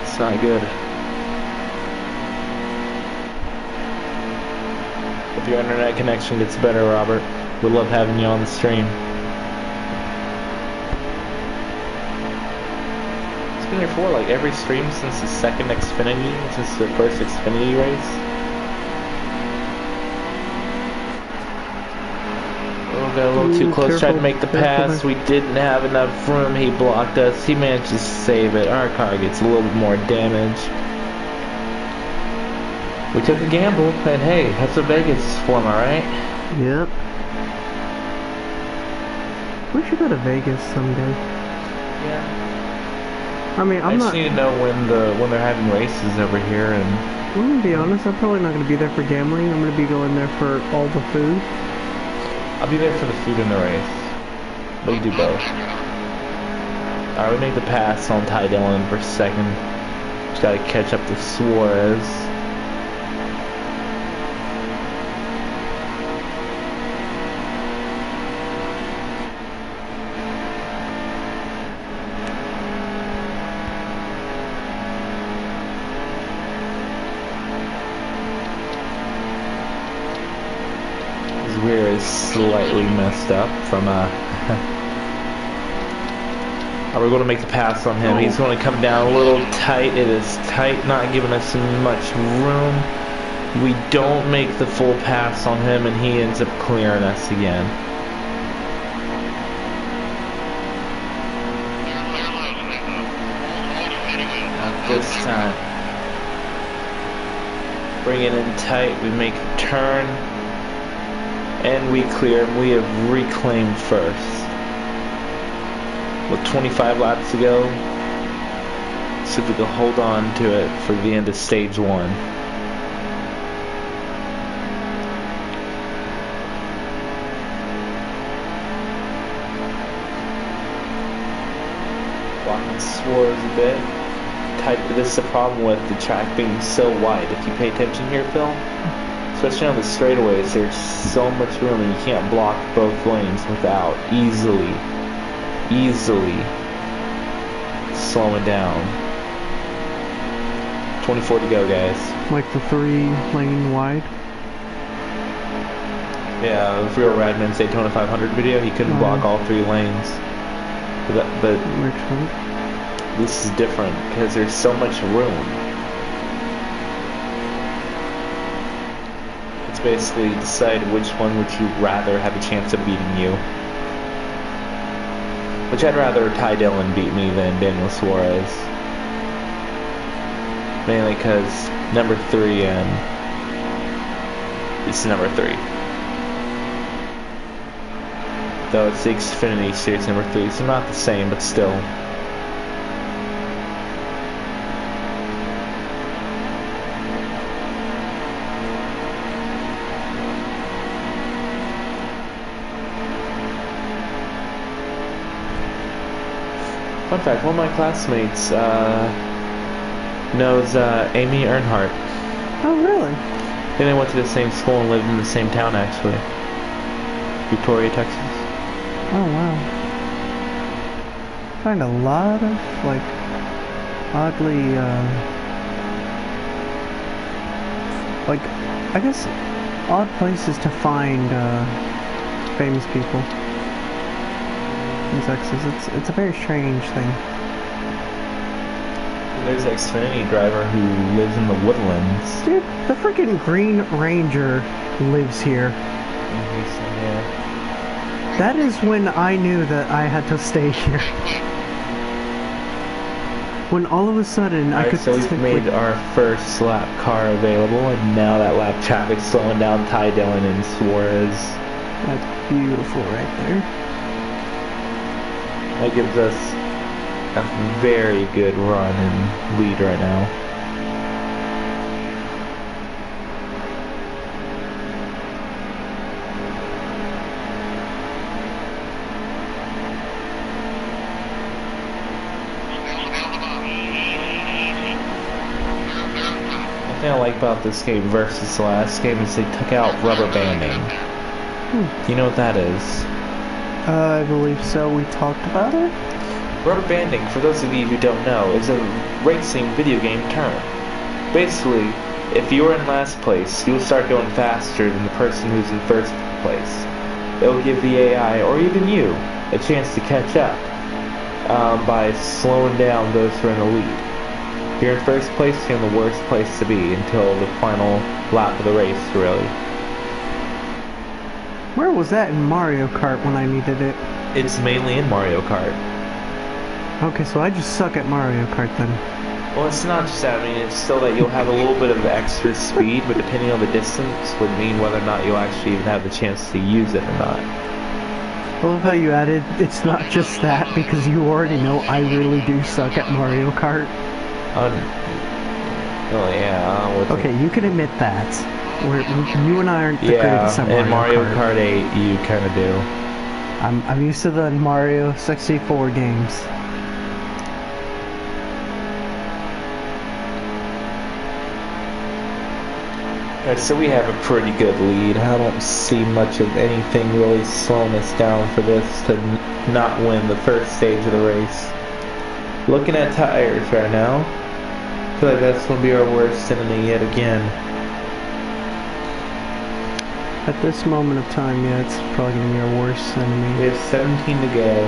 it's not good. Hope your internet connection gets better, Robert. We love having you on the stream. It's been here for like every stream since the second Xfinity, since the first Xfinity race. Oh, got a little too close. Tried to make the pass. We didn't have enough room. He blocked us. He managed to save it. Our car gets a little bit more damage. We took a gamble, and hey, that's what Vegas is for, am I right? Yep. We should go to Vegas someday. Yeah. I mean, I just need to know when they're having races over here, and I'm gonna be honest, I'm probably not gonna be there for gambling. I'm gonna be going there for all the food. I'll be there for the food and the race. We do both. Alright, we made the pass on Ty Dillon for second. Just gotta catch up to Suarez. Rear is slightly messed up from we're going to make the pass on him. He's going to come down a little tight. It is tight, not giving us much room. We don't make the full pass on him, and he ends up clearing us again. Not this time. Bring it in tight. We make a turn. And we clear, and we have reclaimed first. With 25 laps to go, see if we can hold on to it for the end of stage 1. Blocking Suarez a bit. This is the problem with the track being so wide. If you pay attention here, Phil, especially on the straightaways, there's so much room and you can't block both lanes without easily slowing down. 24 to go, guys. Like the 3-lane wide? Yeah, if we were Radman's Daytona 500 video, he couldn't block all 3 lanes. But this is different because there's so much room. Basically decide which one would you rather have a chance of beating you. Which I'd rather Ty Dillon beat me than Daniel Suarez. Mainly because number 3 and it's number 3. Though it's the Xfinity Series number 3, so not the same, but still. Fun fact, one of my classmates knows Amy Earnhardt. Oh, really? They went to the same school and lived in the same town, actually. Victoria, Texas. Oh, wow. I find a lot of, like, oddly, like, I guess, odd places to find, famous people in Texas. It's a very strange thing. There's an Xfinity driver who lives in the Woodlands. Dude, the freaking Green Ranger lives here. Yeah. That is when I knew that I had to stay here. When all of a sudden I could so we've made our first lap car available, and now that lap traffic's slowing down Ty Dillon and Suarez. That's beautiful right there. That gives us a very good run and lead right now. The thing I like about this game versus the last game is they took out rubber banding. You know what that is? I believe so. We talked about it? Rubber banding, for those of you who don't know, is a racing video game term. Basically, if you're in last place, you'll start going faster than the person who's in first place. It'll give the AI, or even you, a chance to catch up by slowing down those who are in the lead. If you're in first place, you're in the worst place to be until the final lap of the race, really. Where was that in Mario Kart when I needed it? It's mainly in Mario Kart. Okay, so I just suck at Mario Kart then. Well, it's not just that. I mean, it's still that you'll have a little bit of extra speed, but depending on the distance would mean whether or not you'll actually even have the chance to use it or not. I love how you added, it's not just that, because you already know I really do suck at Mario Kart. Oh, yeah. Okay, you can admit that. You and I aren't the greatest at Mario Kart. Kart 8, you kind of do. I'm used to the Mario 64 games. Alright, so we have a pretty good lead. I don't see much of anything really slowing us down for this to not win the first stage of the race. Looking at tires right now, I feel like that's going to be our worst enemy yet again. At this moment of time, yeah, it's probably going to be our worst enemy. We have 17 to go.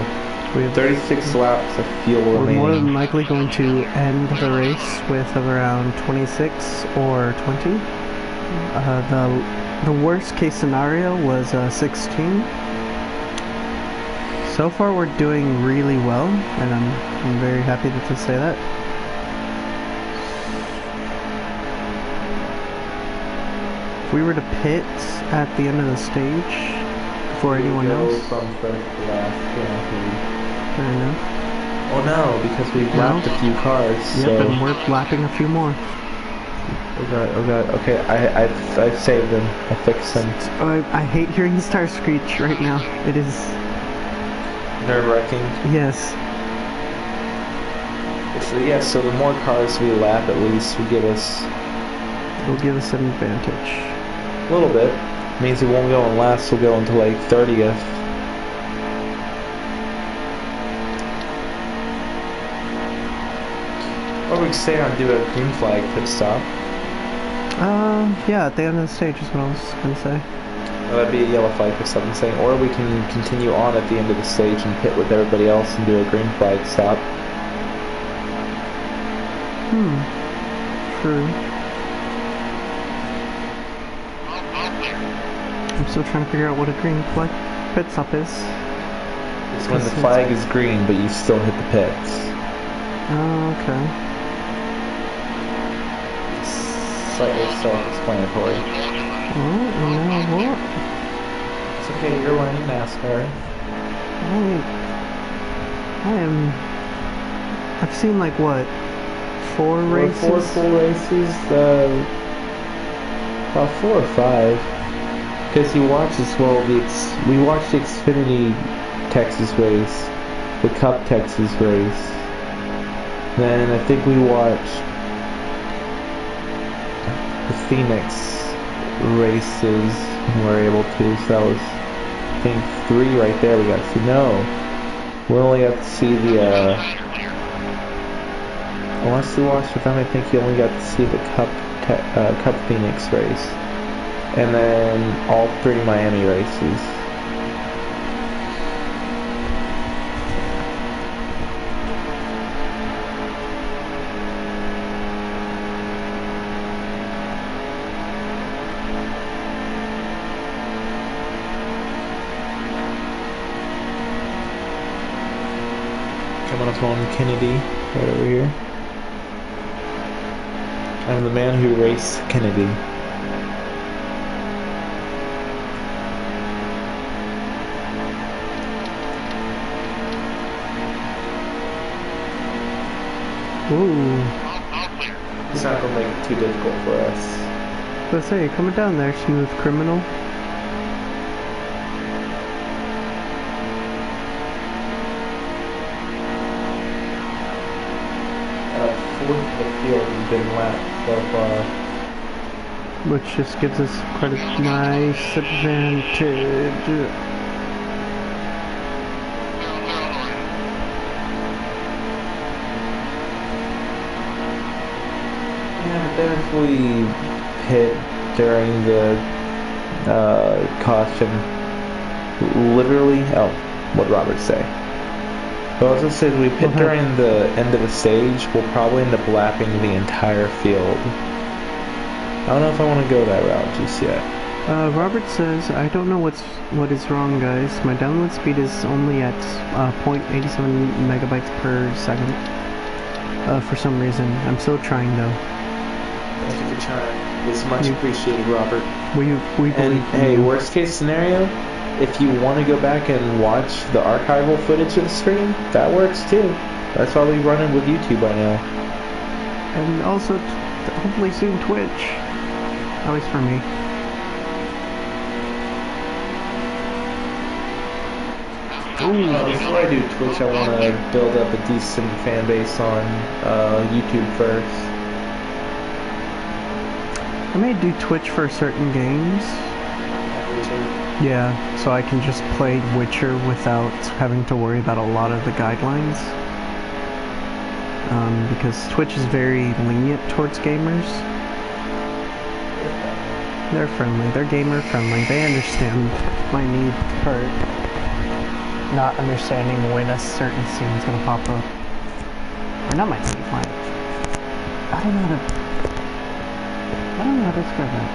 We have 36 laps of fuel remaining. We're more than likely going to end the race with around 26 or 20. The worst case scenario was 16. So far we're doing really well, and I'm very happy to say that. If we were to pit at the end of the stage before anyone else, from first to last, fair enough. Oh no, because we've lapped a few cars. Yep, so. and we're lapping a few more. Oh god, okay, I've saved them, I fixed them. I hate hearing this tire screech right now. It is... nerve-wracking? Yes. So the more cars we lap, at least, will give us... It'll give us an advantage. A little bit. It means we won't go in last, we'll go into like 30th. Or we could stay on and do a green flag pit stop. Yeah, at the end of the stage is what I was gonna say. Well, that'd be a yellow flag pit stop, I'm saying. Or we can continue on at the end of the stage and pit with everybody else and do a green flag stop. True. I'm still trying to figure out what a green flag pit stop is. It's when the flag is green, but you still hit the pits. Oh, okay. It's slightly self-explanatory. Well, you know what? It's okay, you're learning NASCAR. I've seen like what? 4 races? 4 full races, about 4 or 5. Because he watches, we watched the Xfinity Texas race, the Cup Texas race. Then I think we watched the Phoenix races when we were able to. So that was, I think, 3 right there we got to see. No, we only got to see the, unless we watched with them, I think you only got to see the Cup Phoenix race. And then all 3 Miami races. Coming up on Kennedy, right over here. I'm the man who raced Kennedy. Ooh. It's not gonna make it too difficult for us. Let's say, coming down there, smooth criminal. Fourth of the field has been lapped so far. Which just gives us quite a nice advantage. Yeah, then if we pit during the caution, literally, what'd Robert say? Well, I was gonna say, if we pit during the end of the stage, we'll probably end up lapping the entire field. I don't know if I want to go that route just yet. Robert says, I don't know what is wrong, guys. My download speed is only at 0.87 megabytes per second. For some reason. I'm still trying, though. Thank you for trying. It's much appreciated, Robert. We believe in hey, you. worst case scenario, if you want to go back and watch the archival footage of the stream, that works too. That's why we run it with YouTube by now. And also, hopefully soon Twitch. At least for me. Before I do Twitch, I want to build up a decent fan base on YouTube first. I may do Twitch for certain games. Yeah, so I can just play Witcher without having to worry about a lot of the guidelines. Because Twitch is very lenient towards gamers. They're friendly, they're gamer friendly, they understand my need for not understanding when a certain scene is gonna pop up. Or not my need, I don't know how to describe that.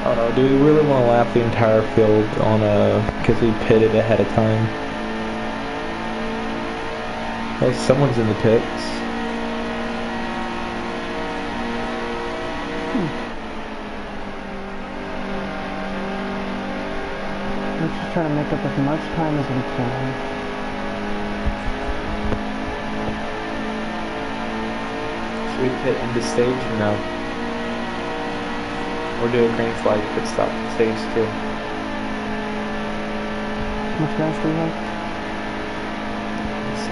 I don't know, do we really want to lap the entire field on because we pitted ahead of time? Oh, someone's in the pits. Let's just try to make up as much time as we can. Should we pit into stage or no? Or do a green flag pit stop at stage 2? How much gas do we have? 6.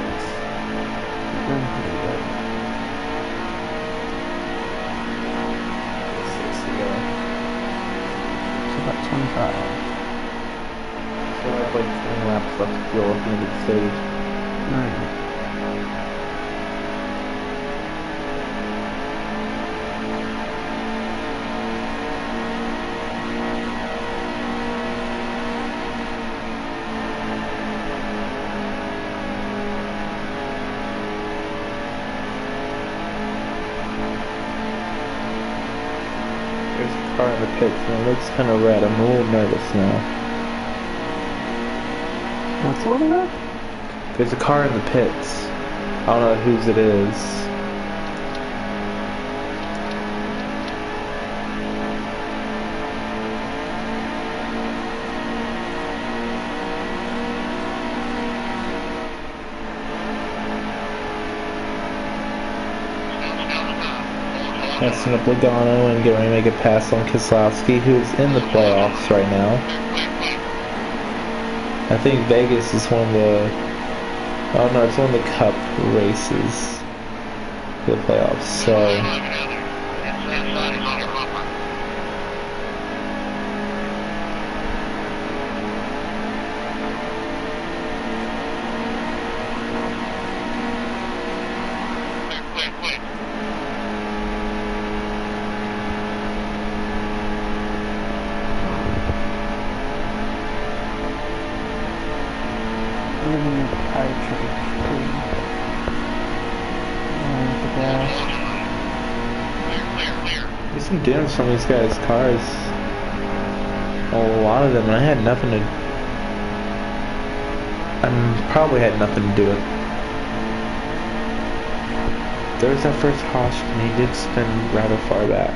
We're pretty good. 6 to go. It's about 25. So I have like 20 laps left to go at the end of the stage. Alright. There's a car in the pits and it looks kind of red. I'm a little nervous now. What's the little red? There's a car in the pits. I don't know whose it is. Messing up Logano and getting ready to make a pass on Keselowski, who is in the playoffs right now. I think Vegas is one of the... Oh no, it's one of the Cup races for the playoffs, so... Some damage from these guys' cars. A lot of them, and I had nothing to... I probably had nothing to do with it. There was that first caution, and he did spin rather far back.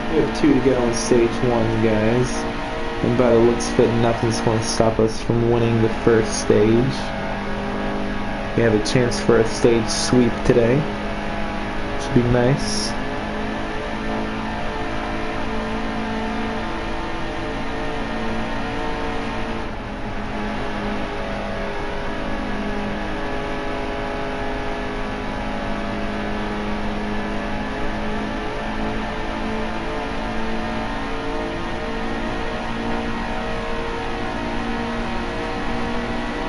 We have 2 to get on stage 1, guys. And by the looks of it, nothing's going to stop us from winning the first stage. We have a chance for a stage sweep today. Should be nice.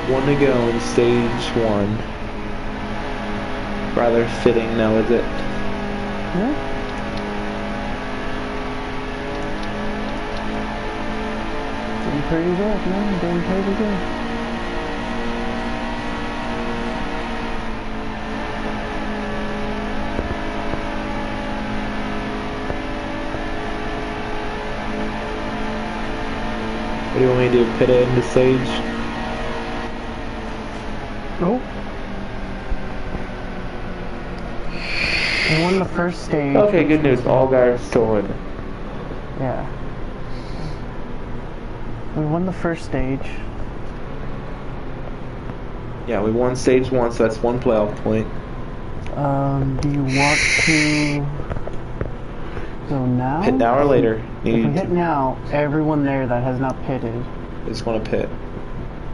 One to go in stage 1. Rather fitting now, is it? Yeah. Doing pretty good, man. Doing pretty good. What do you want me to do? Pit it into stage? Nope. We won the first stage. Okay, good news. All guys still in. Yeah. We won the first stage. Yeah, we won stage 1, so that's 1 playoff point. Do you want to go now? Pit now or later? If we hit now, everyone there that has not pitted is going to pit.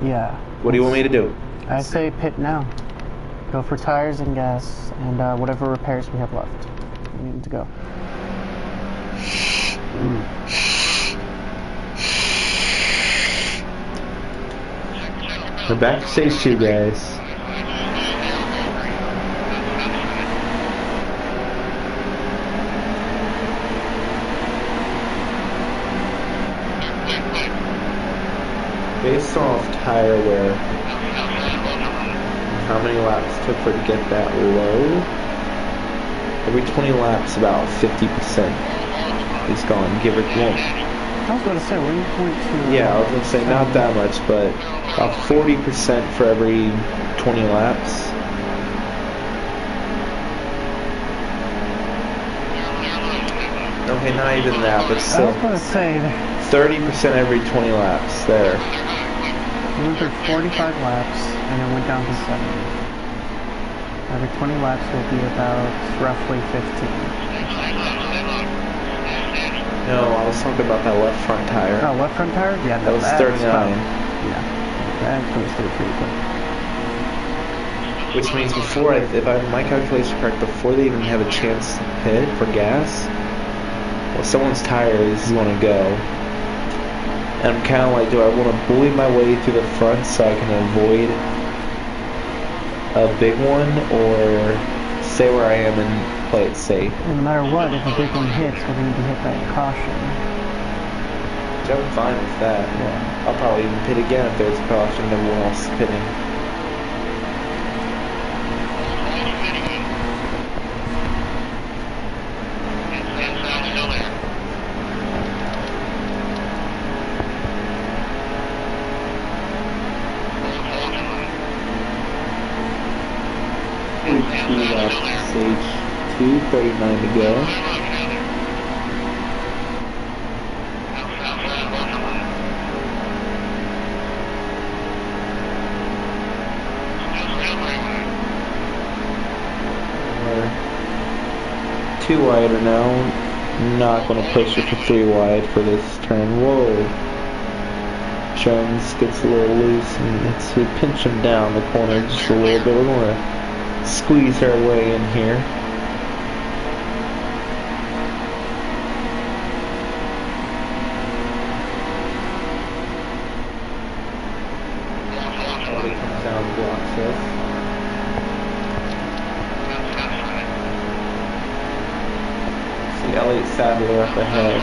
Yeah. What do you want me to do? I say pit now. Go for tires and gas and whatever repairs we have left. We need to go. We're back to stage 2, guys. Based off tire wear, how many laps took for it to get that low? Every 20 laps, about 50% is gone, give or take. I was going to say, what do you point to? Yeah, I was going to say not that much, but about 40% for every 20 laps. Okay, not even that, but still. I was going to say 30% every 20 laps there. We went through 45 laps and it went down to 70. Every 20 laps will be about roughly 15. No, I was talking about that left front tire. Oh, left front tire? Yeah, that was 39. Yeah, that goes through pretty quick. Which means before, if I have my calculation correct, before they even have a chance to pit for gas, well, someone's tire is going to go. And I'm kind of like, do I want to bully my way through the front so I can avoid a big one, or stay where I am and play it safe? No matter what, if a big one hits, we're going to be hit by a caution. which I'm fine with that. Yeah. I'll probably even pit again if there's a caution and everyone else is pitting. Two left, stage 2, 39 to go. We're 2 wider now. Not going to push it for 3 wide for this turn. Whoa. Jones gets a little loose and it's to pinch him down the corner just a little bit. We're going to squeeze our way in here. Elliott comes down and blocks us. See Elliott Sadler up ahead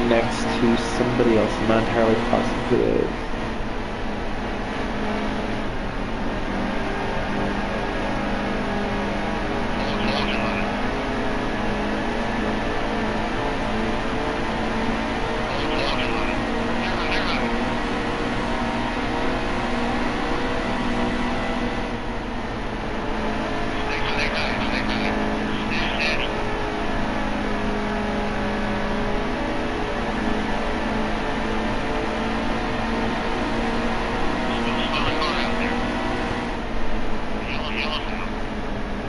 next to somebody else. I'm not entirely positive who it is.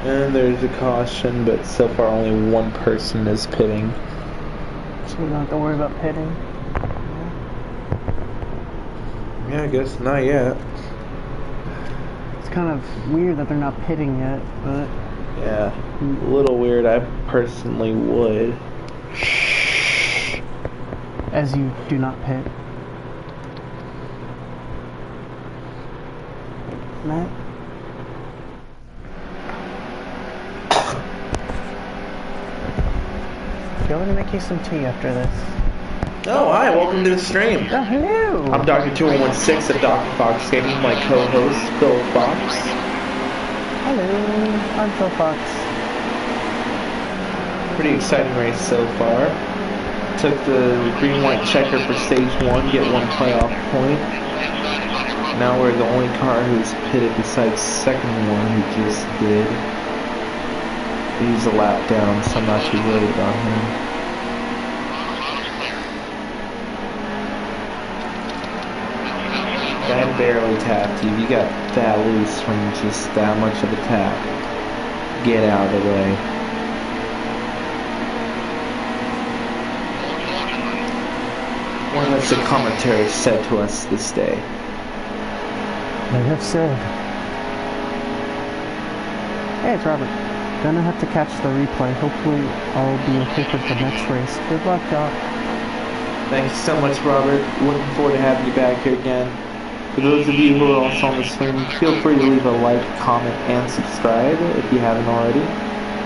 And there's a caution, but so far only one person is pitting. So we don't have to worry about pitting. Yeah, I guess not yet. It's kind of weird that they're not pitting yet, but Yeah, a little weird. I personally would. as you do not pit. Matt? I'm going to make you some tea after this. Oh, hi, welcome to the stream. Oh, hello! I'm Dr. 2116 of Dr. Fox Gaming, my co-host, Phil Fox. Hello, I'm Phil Fox. Pretty exciting race so far. Took the green-white checker for stage 1, get 1 playoff point. Now we're the only car who's pitted besides second one who just did. He's a lap down, so I'm not too worried about him. That barely tapped you. You got that loose from just that much of a tap. Get out of the way. What has the commentary said to us this day? They have said. Hey, it's Robert. Gonna have to catch the replay. Hopefully I'll be okay for the next race. Good luck, y'all. Thanks so much, Robert. Looking forward to having you back here again. For those of you who are also on the stream, feel free to leave a like, comment, and subscribe if you haven't already.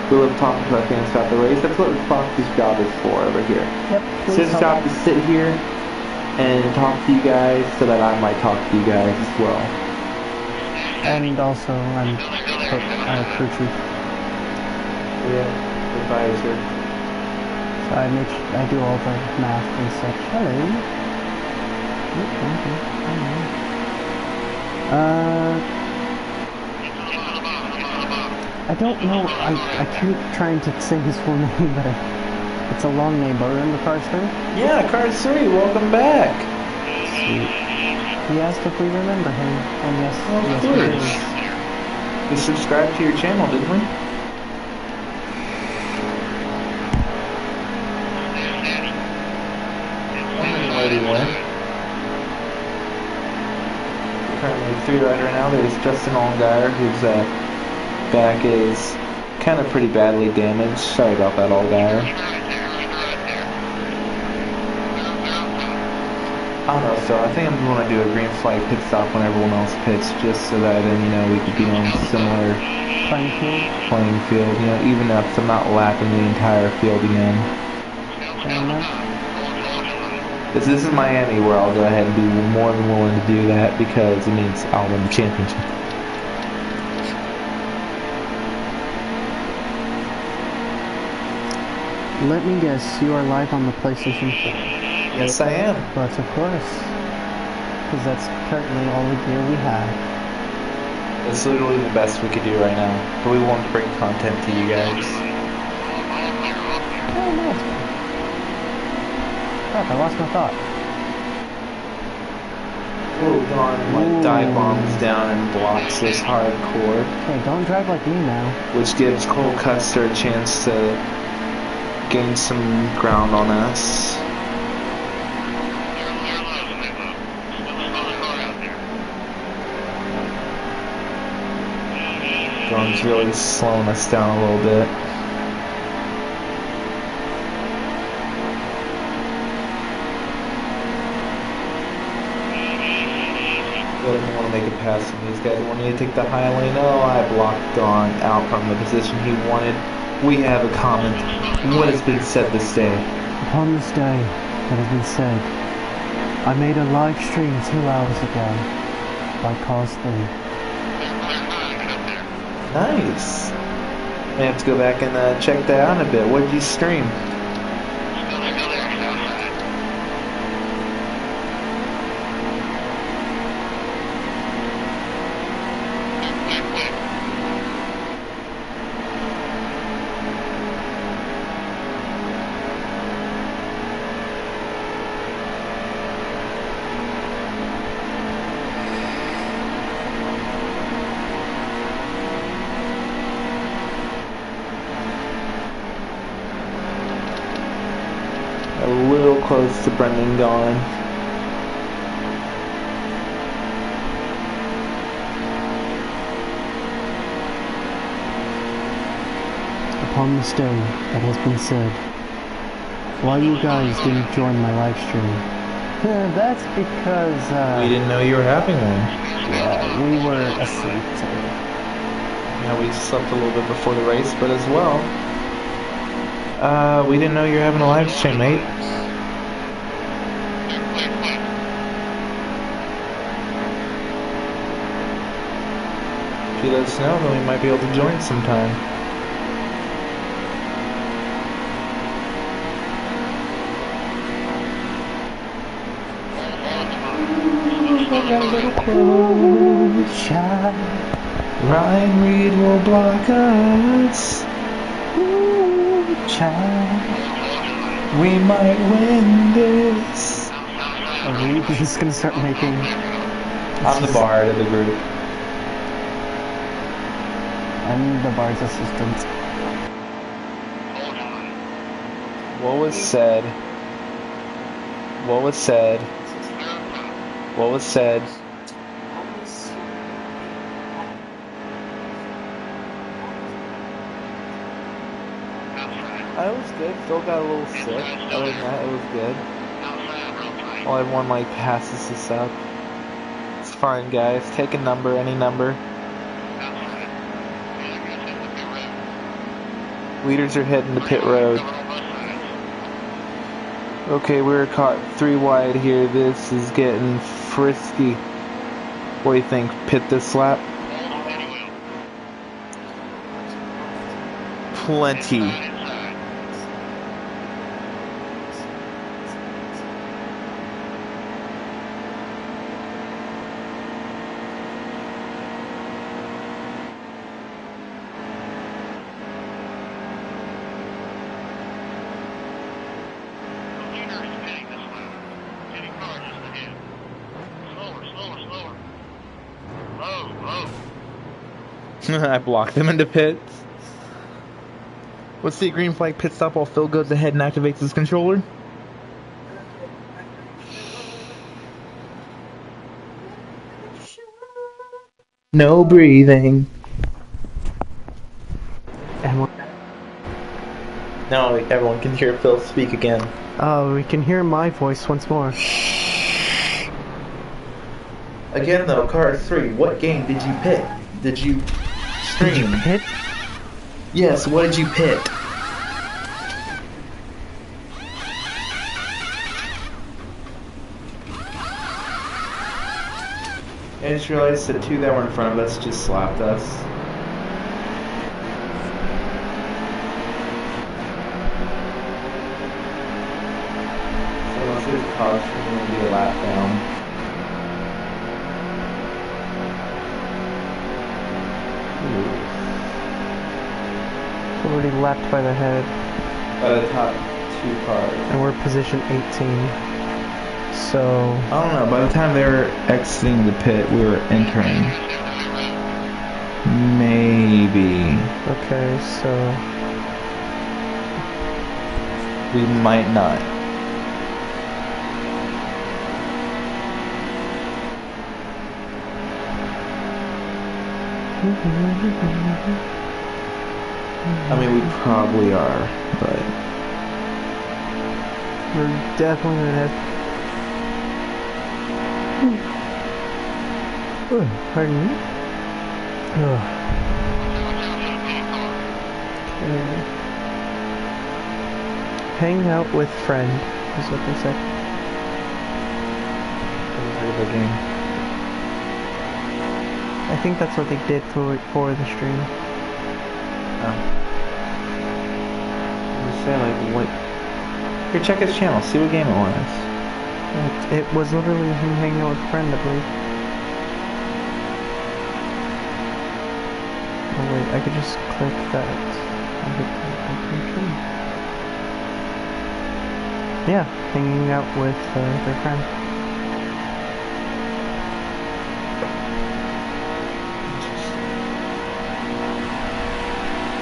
We love talking to our fans about the race. That's what Fox's job is for over here. Yep. It's his job to sit here and talk to you guys so that I might talk to you guys as well. And also, I'm crew chief. Yeah, advisor. So I do all the math and such. Hello. I don't know. I keep trying to say his full name, but it's a long name. But remember Cars 3? Yeah, Cars 3, welcome back. Sweet. He asked if we remember him, and yes, Of course. We subscribed to your channel, didn't we? Anyway. Currently 3 rider now. There's Justin Allgaier, whose back is kind of pretty badly damaged. Sorry about that, Allgaier. I don't know, so I think I'm going to do a green flag pit stop when everyone else pits, just so that then, we could be on similar playing field, even if I'm not lapping the entire field again. Fair enough. If this is Miami, where I'll go ahead and be more than willing to do that because it means I'll win the championship. Let me guess, you are live on the PlayStation 4. Yes, I am. But of course, because that's currently all the gear we have. It's literally the best we could do right now. But we want to bring content to you guys. Oh, no, it's fine. Crap, I lost my thought. Oh, Dawn, like, dive bombs down and blocks this hardcore. Okay, don't drive like me now. Which gives Cole Custer a chance to gain some ground on us. Dawn's really slowing us down a little bit. Doesn't want to make a pass from these guys. Wanting to take the high lane. Oh, I blocked Dawn out from the position he wanted. We have a comment. What has been said this day? Upon this day that has been said, I made a live stream 2 hours ago by Cause 3. Nice. I have to go back and check that out a bit. What did you stream? A little close to Brendan gone. Upon this day that has been said, why you guys didn't join my live stream? That's because, We didn't know you were having one. yeah, we were asleep today. Yeah, we slept a little bit before the race, but as well, we didn't know you were having a live stream, mate. If you let us know, then we might be able to join sometime. Ryan Reed will block us. We might win this. Are we just gonna start making... I'm the bard of the group. I'm the bard's assistant. What was said? What was said? What was said? I was good. Still got a little sick. Other than that, it was good. While everyone like passes this up. It's fine, guys. Take a number, any number. Leaders are heading to pit road. Okay, we're caught 3 wide here. This is getting frisky. What do you think? Pit this lap? Plenty. I blocked them into pits. Let's see, green flag pit stop while Phil goes ahead and activates his controller. No breathing. No, everyone can hear Phil speak again. We can hear my voice once more. Again though, Cars 3, what game did you pit? Did you stream? Did you pit? Yes, what did you pit? I just realized the two that were in front of us just slapped us. So unless there's cause for me to be a lap down. So already lapped by the head. By the top two cars. And we're position 18. So I don't know, by the time they were exiting the pit, we were entering. Maybe. okay, so We might not. I mean, we probably are, but we're definitely gonna have. Pardon me? Okay. Hang out with friend, is what they said. the game. I think that's what they did for the stream. Oh. I'm just saying, like, what? Here, check his channel, see what game it was. It was literally him hanging out with a friend, I believe. Oh wait, I could just click that. Yeah, hanging out with their friend.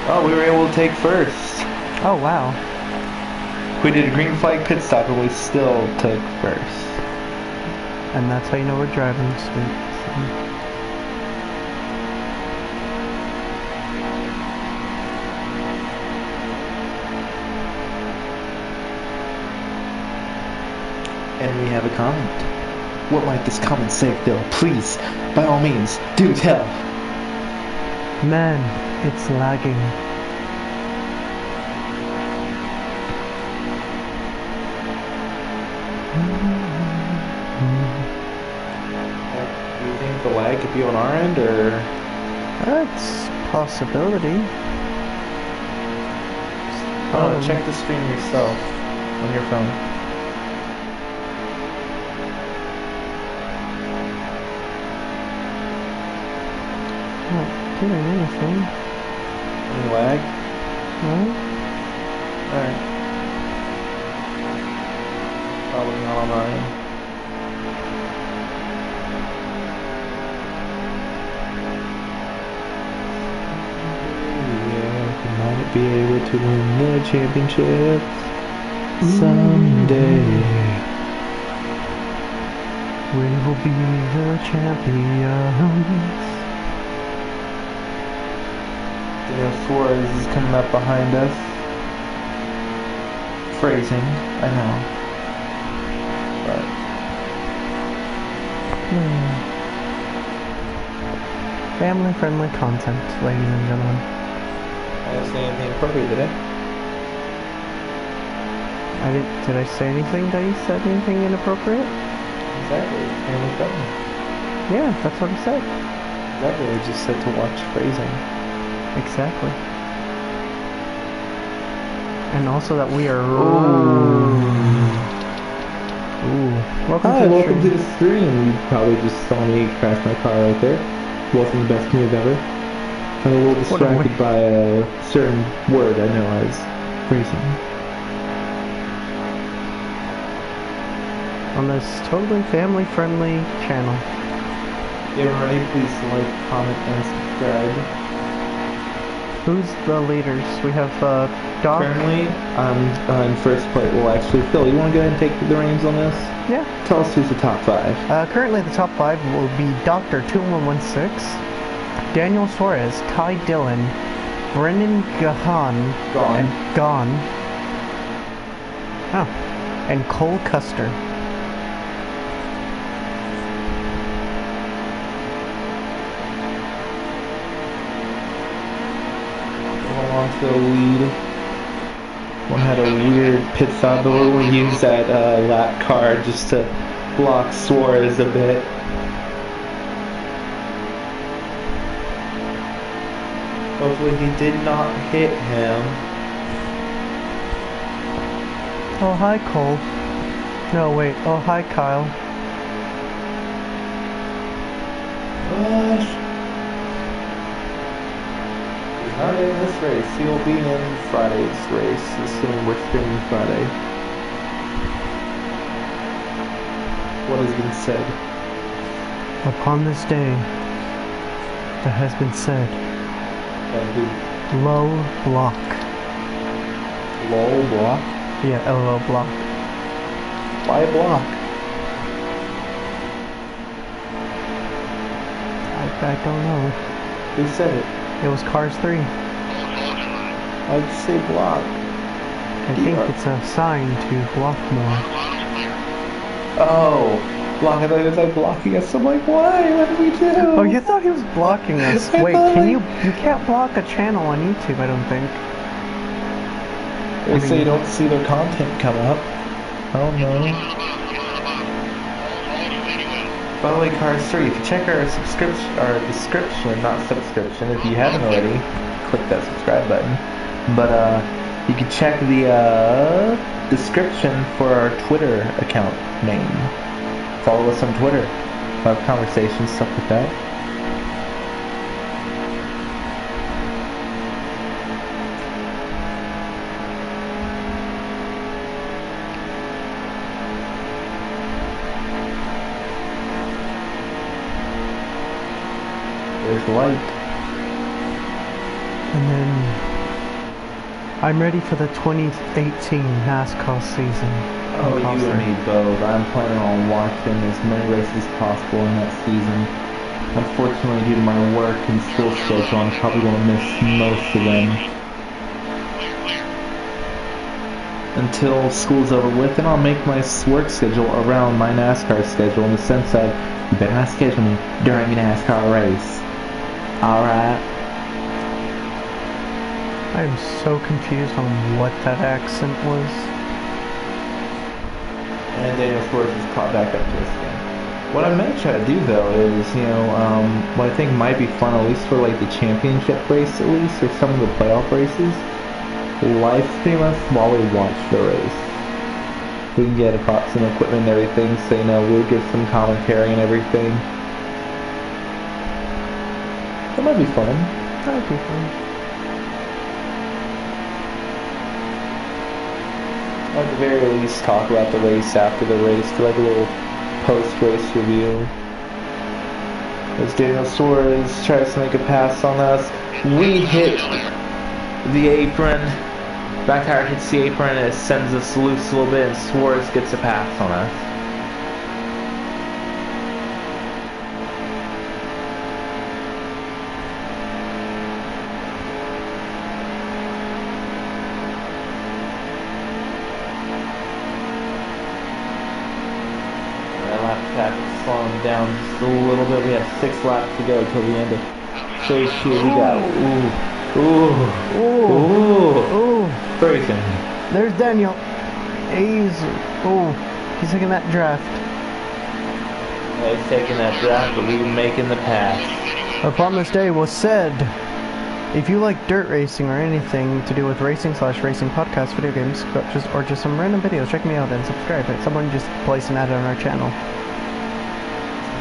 Oh, we were able to take first. Oh wow. We did a green flag pit stop and we still took first. And that's how you know we're driving sweet. And we have a comment. What might this comment say, Phil? Please, by all means, do tell. Man, it's lagging. Do you think the lag could be on our end, or? That's a possibility. Oh, check the screen yourself on your phone. Not doing anything. Any lag? No? Alright. Probably not on our end. Might be able to win the championship someday. We will be the champions. Suarez is coming up behind us. Phrasing, I know. But Family-friendly content, ladies and gentlemen. I didn't say anything appropriate, did I? Did I say anything that you said anything inappropriate? Exactly. Family friendly. Yeah, that's what I said. Exactly. I just said to watch phrasing. Exactly. And also that we are... Ooh. Welcome Hi, to the welcome stream. to the stream. You probably just saw me crash my car right there. Wasn't the best move ever. I'm a little distracted by a certain word I know as phrasing. On this totally family-friendly channel. If you're ready, please like, comment, and subscribe. Who's the leaders? We have Doc. Currently, I'm in first place. Well, actually, Phil, you want to go ahead and take the reins on this? Yeah. Tell us who's the top 5. Currently the top 5 will be Dr. 2116, Daniel Suarez, Ty Dillon, Brendan Gone. Oh. And Cole Custer. On to the lead. One had a weird pit stop, but we're going to use that lap car just to block Suarez a bit. Hopefully he did not hit him. Oh, hi, Cole. No, wait. Oh, hi, Kyle. Gosh. He's not in this race. He will be in Friday's race, assuming we're streaming Friday. What has been said? Upon this day, there has been said, low block. Low block? Yeah, LOL block. Why block? I don't know. Who said it? It was Cars 3. I'd say block. I think it's a sign to block more. Oh, block. I thought he was like blocking us. I'm like, why? What did we do? Oh, you thought he was blocking us? Wait, can you can't block a channel on YouTube, I don't think. They say you don't see their content come up. I don't know. By the way, Cars 3, if you check our description, not subscription, if you haven't already, click that subscribe button. But you can check the description for our Twitter account name. Follow us on Twitter. Have conversations, stuff like that. There's light. And then I'm ready for the 2018 NASCAR season. Oh, you and me both. I'm planning on watching as many races as possible in that season. Unfortunately, due to my work and school schedule, I'm probably going to miss most of them until school's over with, and I'll make my work schedule around my NASCAR schedule in the sense of you better not schedule me during a NASCAR race. Alright. I am so confused on what that accent was. And Daniel Suarez is caught back up to us again. What I might try to do though is, what I think might be fun, at least for like the championship race at least, or some of the playoff races, live stream us while we watch the race. We can get some equipment and everything, so we'll give some commentary and everything. That might be fun. That would be fun. At the very least, talk about the race after the race, do like a little post-race review. As Daniel Suarez tries to make a pass on us, we hit the apron. Back tire hits the apron and it sends us loose a little bit, and Suarez gets a pass on us. Slowing down just a little bit. We have 6 laps to go till the end of phase 2. We got ooh. Racing. There's Daniel. He's taking that draft. He's taking that draft, but we're making the pass. Upon this day was said, if you like dirt racing or anything to do with racing/racing podcasts, video games, or just some random videos, check me out and subscribe. Someone just placed an ad on our channel.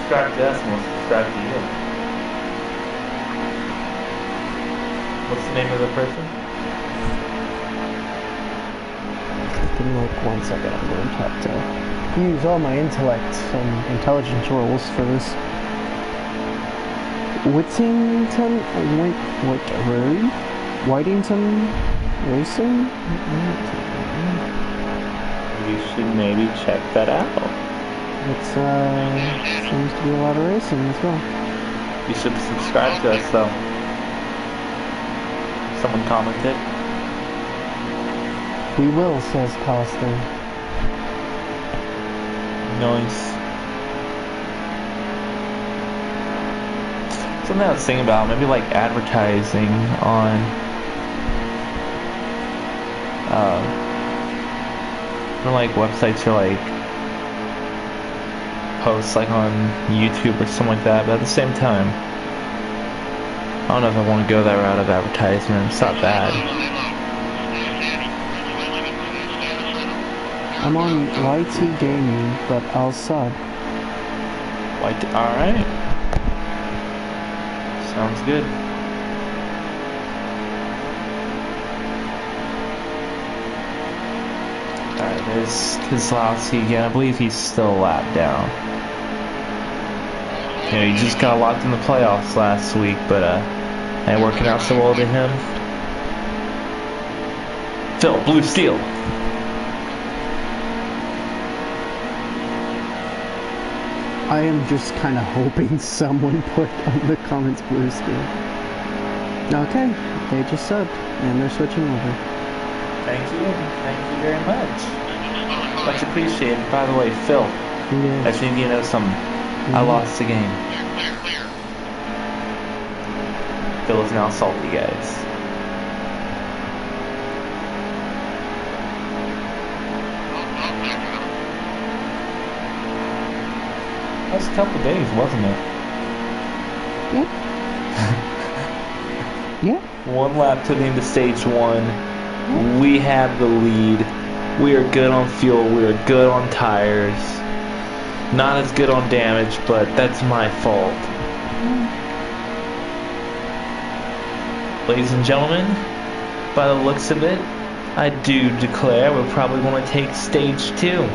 Subscribe to us and we'll subscribe to you. What's the name of the person? Give me like 1 second, I'm going to have to use all my intellect and intelligence rolls for this. Whitington Racing? You should maybe check that out. It's, seems to be a lot of racing as well. You should subscribe to us, though. Someone commented. We will, says Costa. Nice. Something I was thinking about, maybe like advertising on, like websites or like posts like on YouTube or something like that, but at the same time, I don't know if I want to go that route of advertisement. It's not bad. I'm on YT Gaming, but I'll sub. Alright. Sounds good. Alright, there's Keselowski again. I believe he's still a lap down. You know, he just got locked in the playoffs last week, but ain't working out so well to him. Phil, Blue Steel. I am just kind of hoping someone put on the comments Blue Steel. Okay, they just subbed, and they're switching over. Thank you very much. Much appreciated. By the way, Phil, Yeah. I just need you to know something. I lost the game. Phil is now salty, guys. That was a couple days, wasn't it? Yep. Yeah. One lap to the end of stage 1. We have the lead. We are good on fuel. We are good on tires. Not as good on damage, but that's my fault. Ladies and gentlemen, by the looks of it, I do declare we're probably going to take stage 2.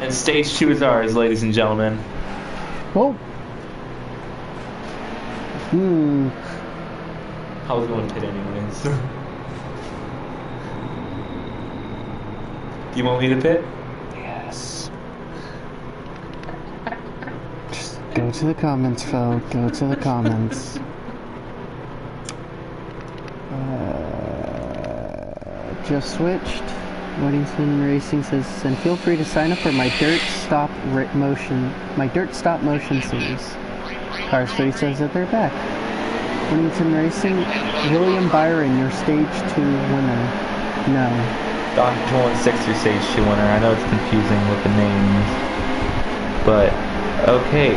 And stage 2 is ours, ladies and gentlemen. Oh. I was going to pit anyways. Do you want me to pit? Yes. Just go to the comments, Phil. Go to the comments. Just switched. Weddington Racing says, and feel free to sign up for my Dirt Stop Motion series. Cars 3 says that they're back. Weddington Racing, William Byron, your stage 2 winner. No. Dr. 216 your stage 2 winner. I know it's confusing with the names. But, okay.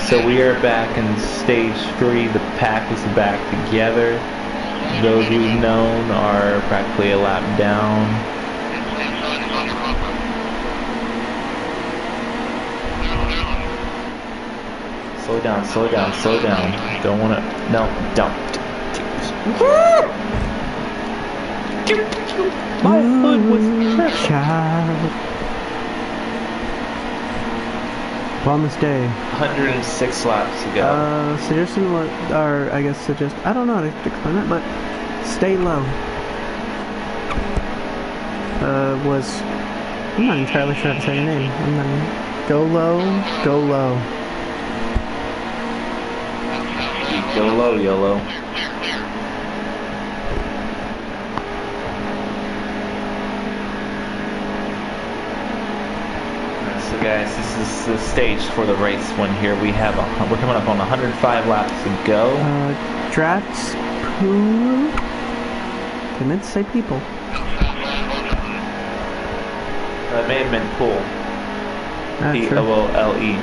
So we are back in stage 3. The pack is back together. Those we've known are practically a lap down. Slow down. Don't wanna. No, don't. My hood was perfect. Child. Promise day. 106 laps to go. Suggestion was, or I guess suggest, I don't know how to explain it, but stay low. I'm not entirely sure how to say your name. Go low. Go low, YOLO. So guys, this is the stage for the race one here. We're coming up on 105 laps to go. Drats Pool. They meant to say people. That may have meant pool. P-O-O-L-E.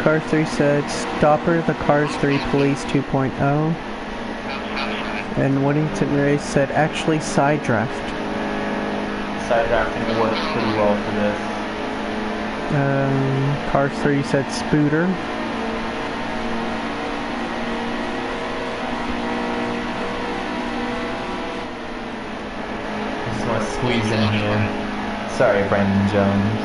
Cars 3 said, Stopper the Cars 3 Police 2.0. And Weddington Race said, actually side draft. Side drafting works pretty well for this. Cars 3 said, Spooter. Just want to squeeze in here. Sorry, Brandon Jones.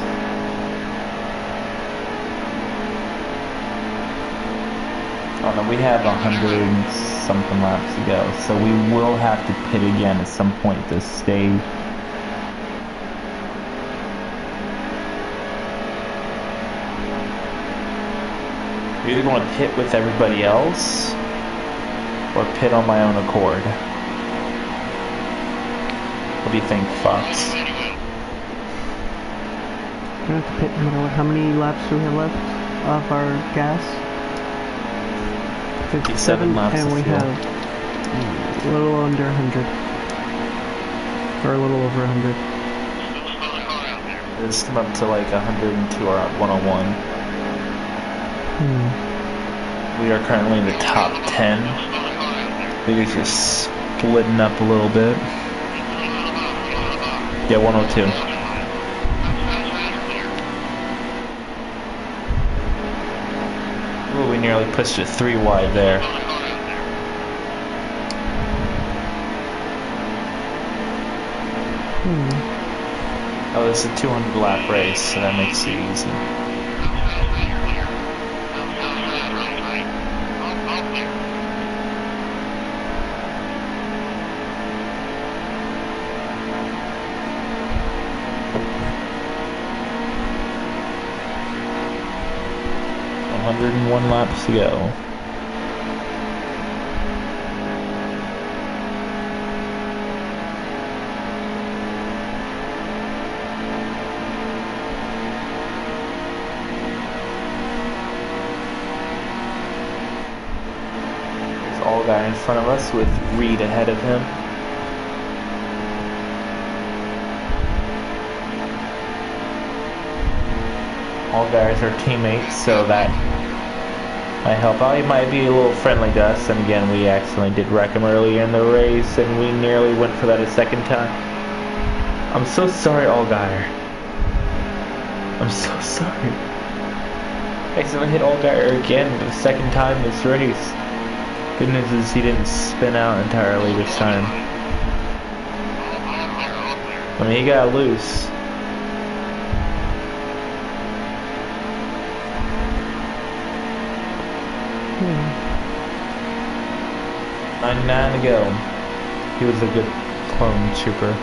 Oh no, we have 100 something laps to go, so we will have to pit again at some point this stage. I'm either going to pit with everybody else or pit on my own accord. What do you think, Fox? We have to pit no matter what. How many laps do we have left of our gas? 57 laps and we of fuel. have a little under 100. or a little over 100. It's come up to like 102 or 101. We are currently in the top 10. These are splitting up a little bit. Yeah, 102. Ooh, we nearly pushed it 3 wide there. Oh, this is a 200 lap race, so that makes it easy. Laps to go. There's all guy in front of us with Reed ahead of him. All guys are teammates, so that might help out. He might be a little friendly to us, and again, we accidentally did wreck him earlier in the race, and we nearly went for that a second time. I'm so sorry, Allgaier. I'm so sorry. I accidentally hit Allgaier again for the second time this race. Good news is he didn't spin out entirely this time. I mean, he got loose. 99 to go. He was a good clone trooper.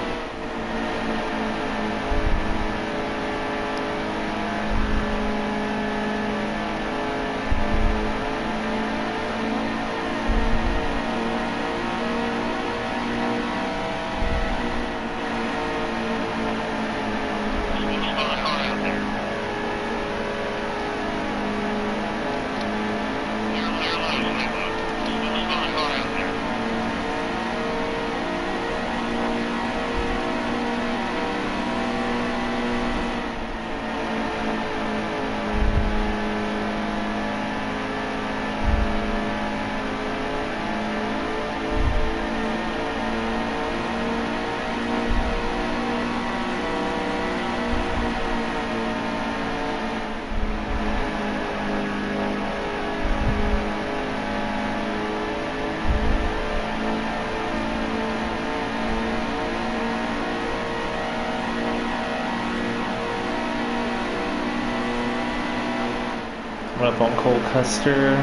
Up on Cole Custer,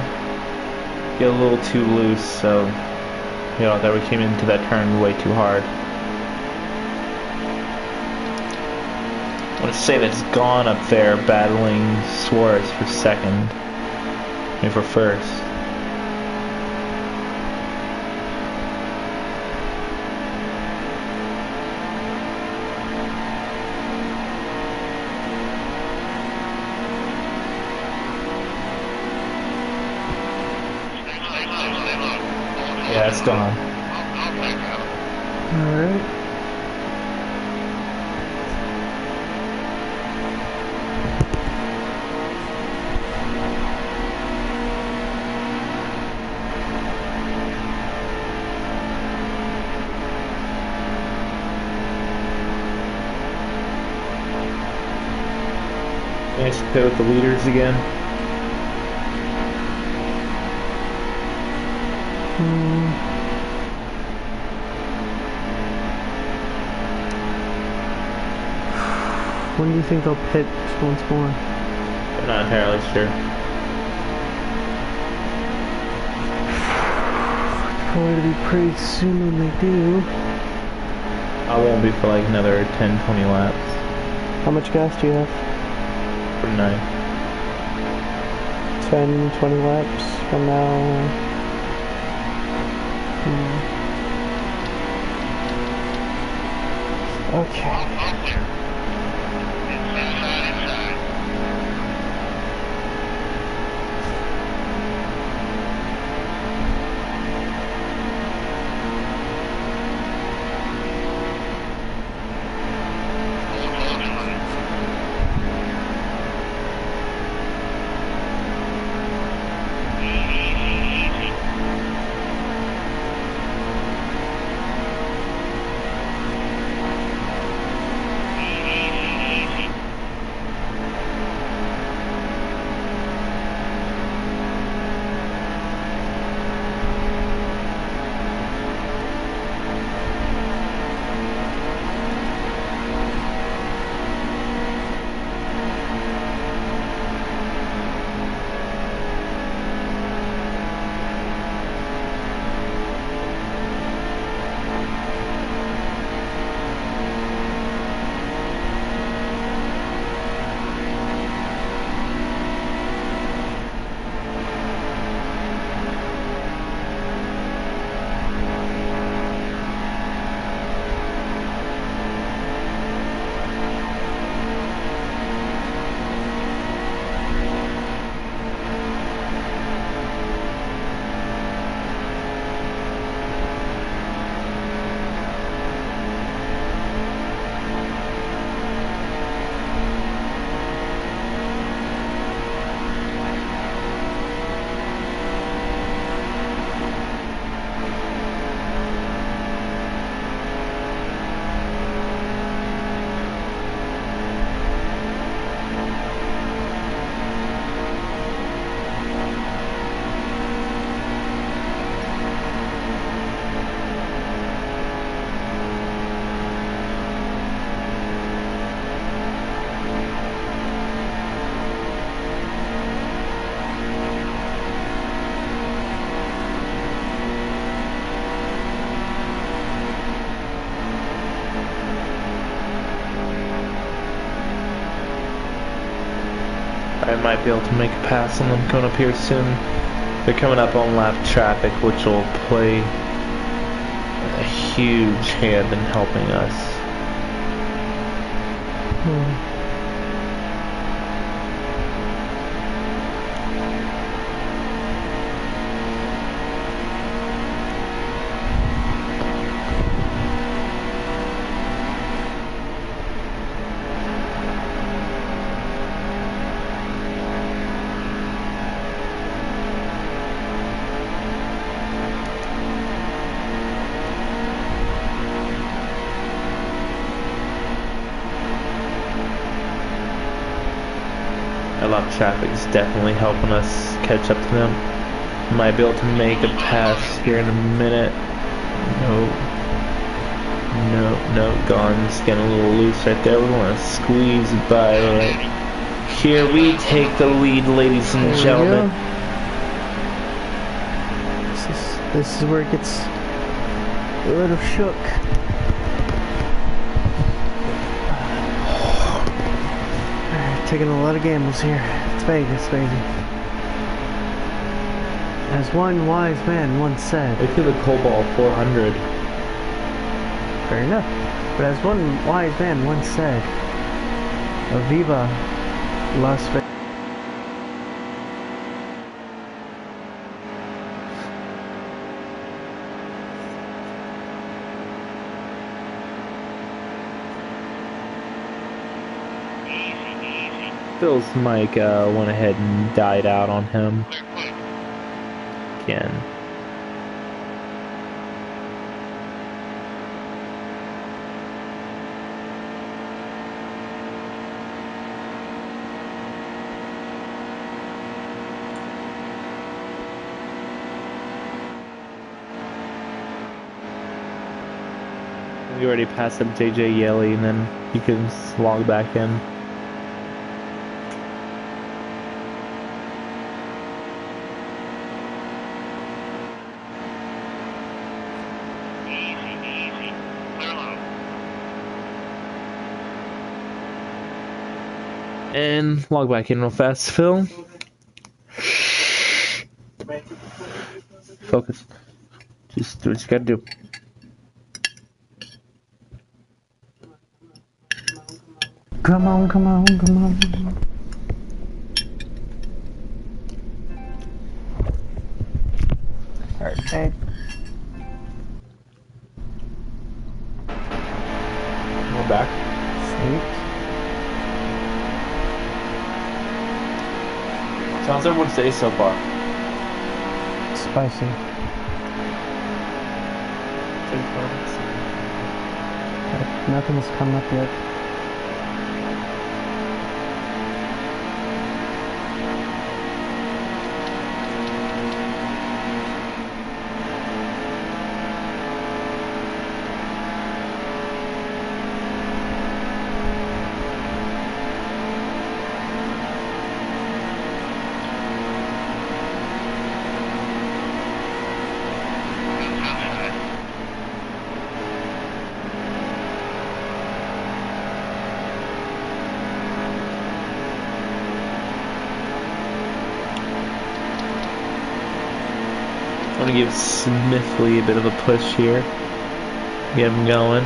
get a little too loose, so you know that we came into that turn way too hard. I want to say that's Gone up there battling Suarez for second, I mean for first. Yeah, it's gone. Alright. Nice to play with the leaders again. When do you think they'll pit once more? I'm not entirely sure. Probably to be pretty soon when they do. I won't be for like another 10-20 laps. How much gas do you have? 49. 10, 20 laps from now. Okay. might be able to make a pass on them coming up here soon. They're coming up on lap traffic, which will play a huge hand in helping us. Our lap traffic is definitely helping us catch up to them. Might be able to make a pass here in a minute. No, Gun's getting a little loose right there. We want to squeeze by right here. We take the lead, ladies and gentlemen. This is where it gets a little shook. Taking a lot of gambles here. It's Vegas, baby. As one wise man once said. They feel the Cobalt 400. Fair enough. But as one wise man once said, Viva Las Vegas. Phil's mic went ahead and died out on him again. We already passed up JJ Yelly, and then you can log back in. And log back in real fast, Phil. Focus. Just do what you gotta do. Come on, come on, come on. Alright, We're back. Sweet. How's everyone's day so far? Spicy. Nothing's come up yet. I'm gonna give Smithley a bit of a push here. Get him going.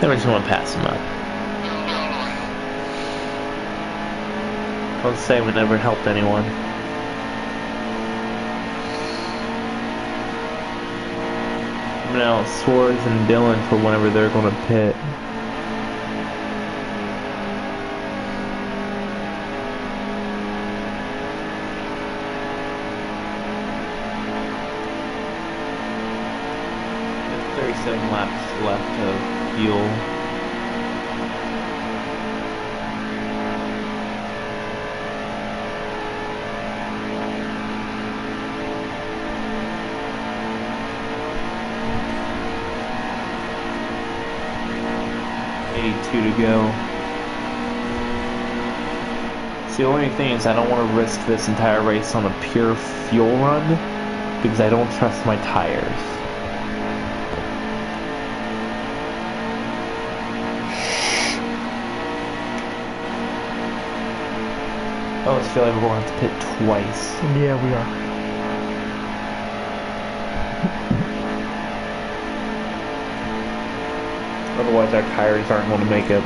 Then we just want to pass him up. Don't say we never helped anyone. I'm gonna Swartz and Dylan for whenever they're gonna pit. There's 37 laps left of fuel. Two to go. See, the only thing is I don't want to risk this entire race on a pure fuel run because I don't trust my tires. I always feel like we're going to have to pit twice. Yeah, we are. Otherwise, our tires aren't going to make it.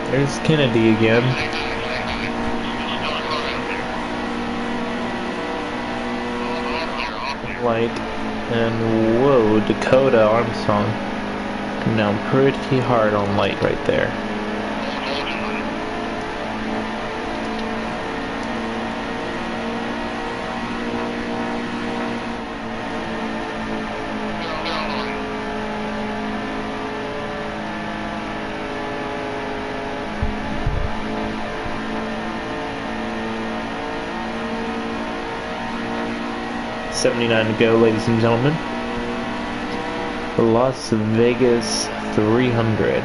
There's Kennedy again. Light. And whoa, Dakota Armstrong coming down pretty hard on light right there. $79 to go, ladies and gentlemen. Las Vegas 300.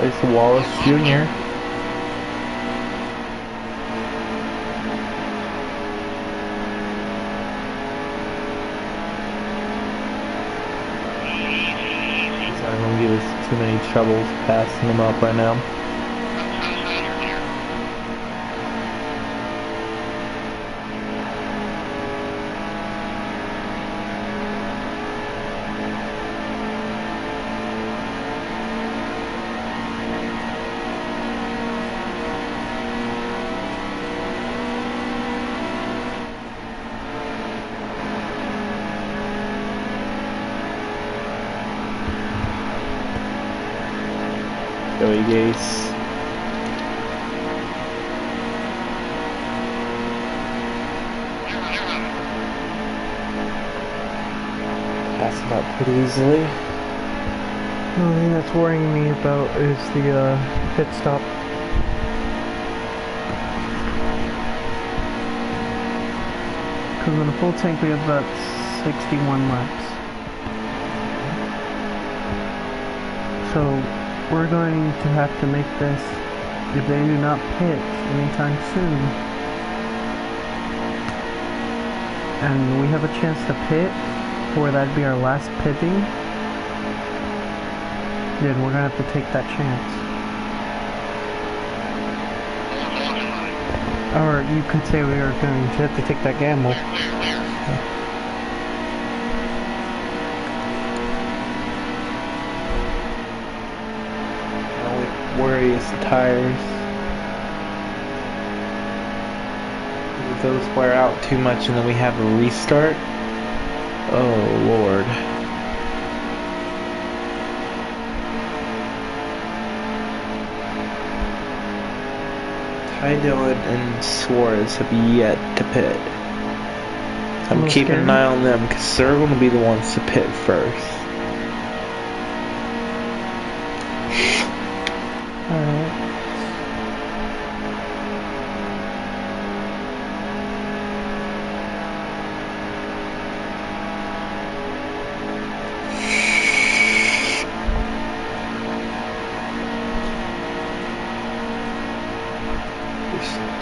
There's Wallace Jr. He's not going to give us too many troubles passing him up right now. Joey Gase. Passing up pretty easily. The only thing that's worrying me about is the pit stop. Because on a full tank we have about 61 laps. So we're going to have to make this, if they do not pit anytime soon, and we have a chance to pit, or that'd be our last pitting, then we're gonna have to take that chance. Or you could say we are going to have to take that gamble. Worry is the tires. If those wear out too much and then we have a restart. Oh Lord. Ty Dillon and Suarez have yet to pit. I'm keeping an eye on them because they're going to be the ones to pit first. Alright.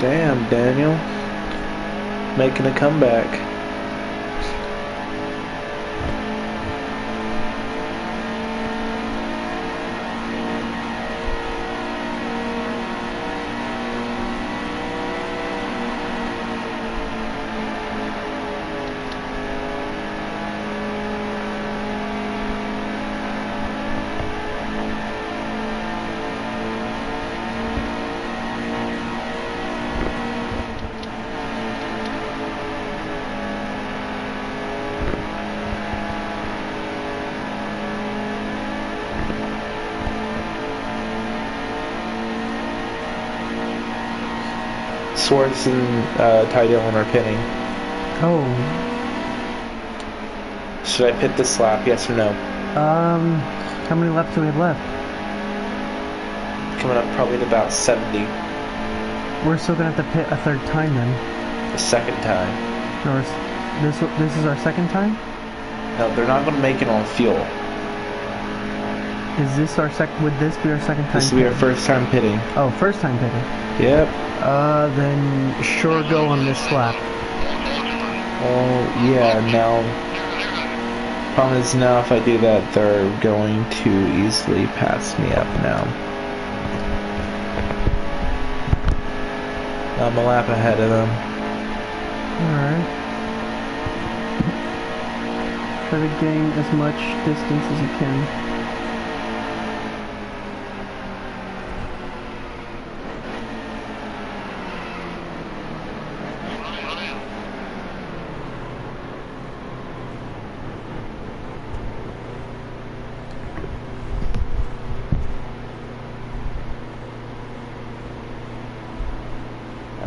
Damn, Daniel. Making a comeback. Swartz and Ty Dillon are pitting. Oh. Should I pit this lap, yes or no? How many laps do we have left? Coming up probably at about 70. We're still gonna have to pit a third time then. The second time. Or this is our second time? No, they're not going to make it on fuel. Is this our would this be our second time? This will be our first time pitting. Oh, first time pitting. Yep. Then sure go on this lap. Oh, yeah, now... Problem is now if I do that, they're going to easily pass me up now. I'm a lap ahead of them. Alright. Try to gain as much distance as you can.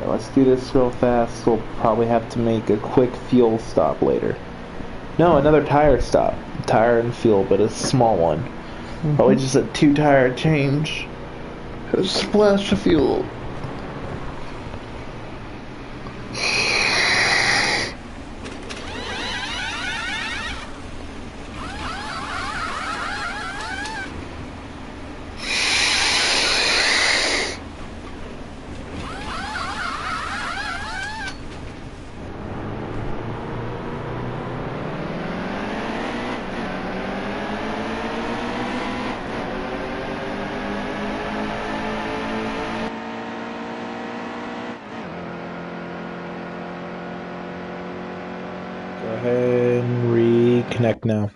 Let's do this real fast. We'll probably have to make a quick fuel stop later. No, another tire stop. Tire and fuel, but a small one. Probably just a 2-tire change. A splash of fuel. Go ahead and reconnect now.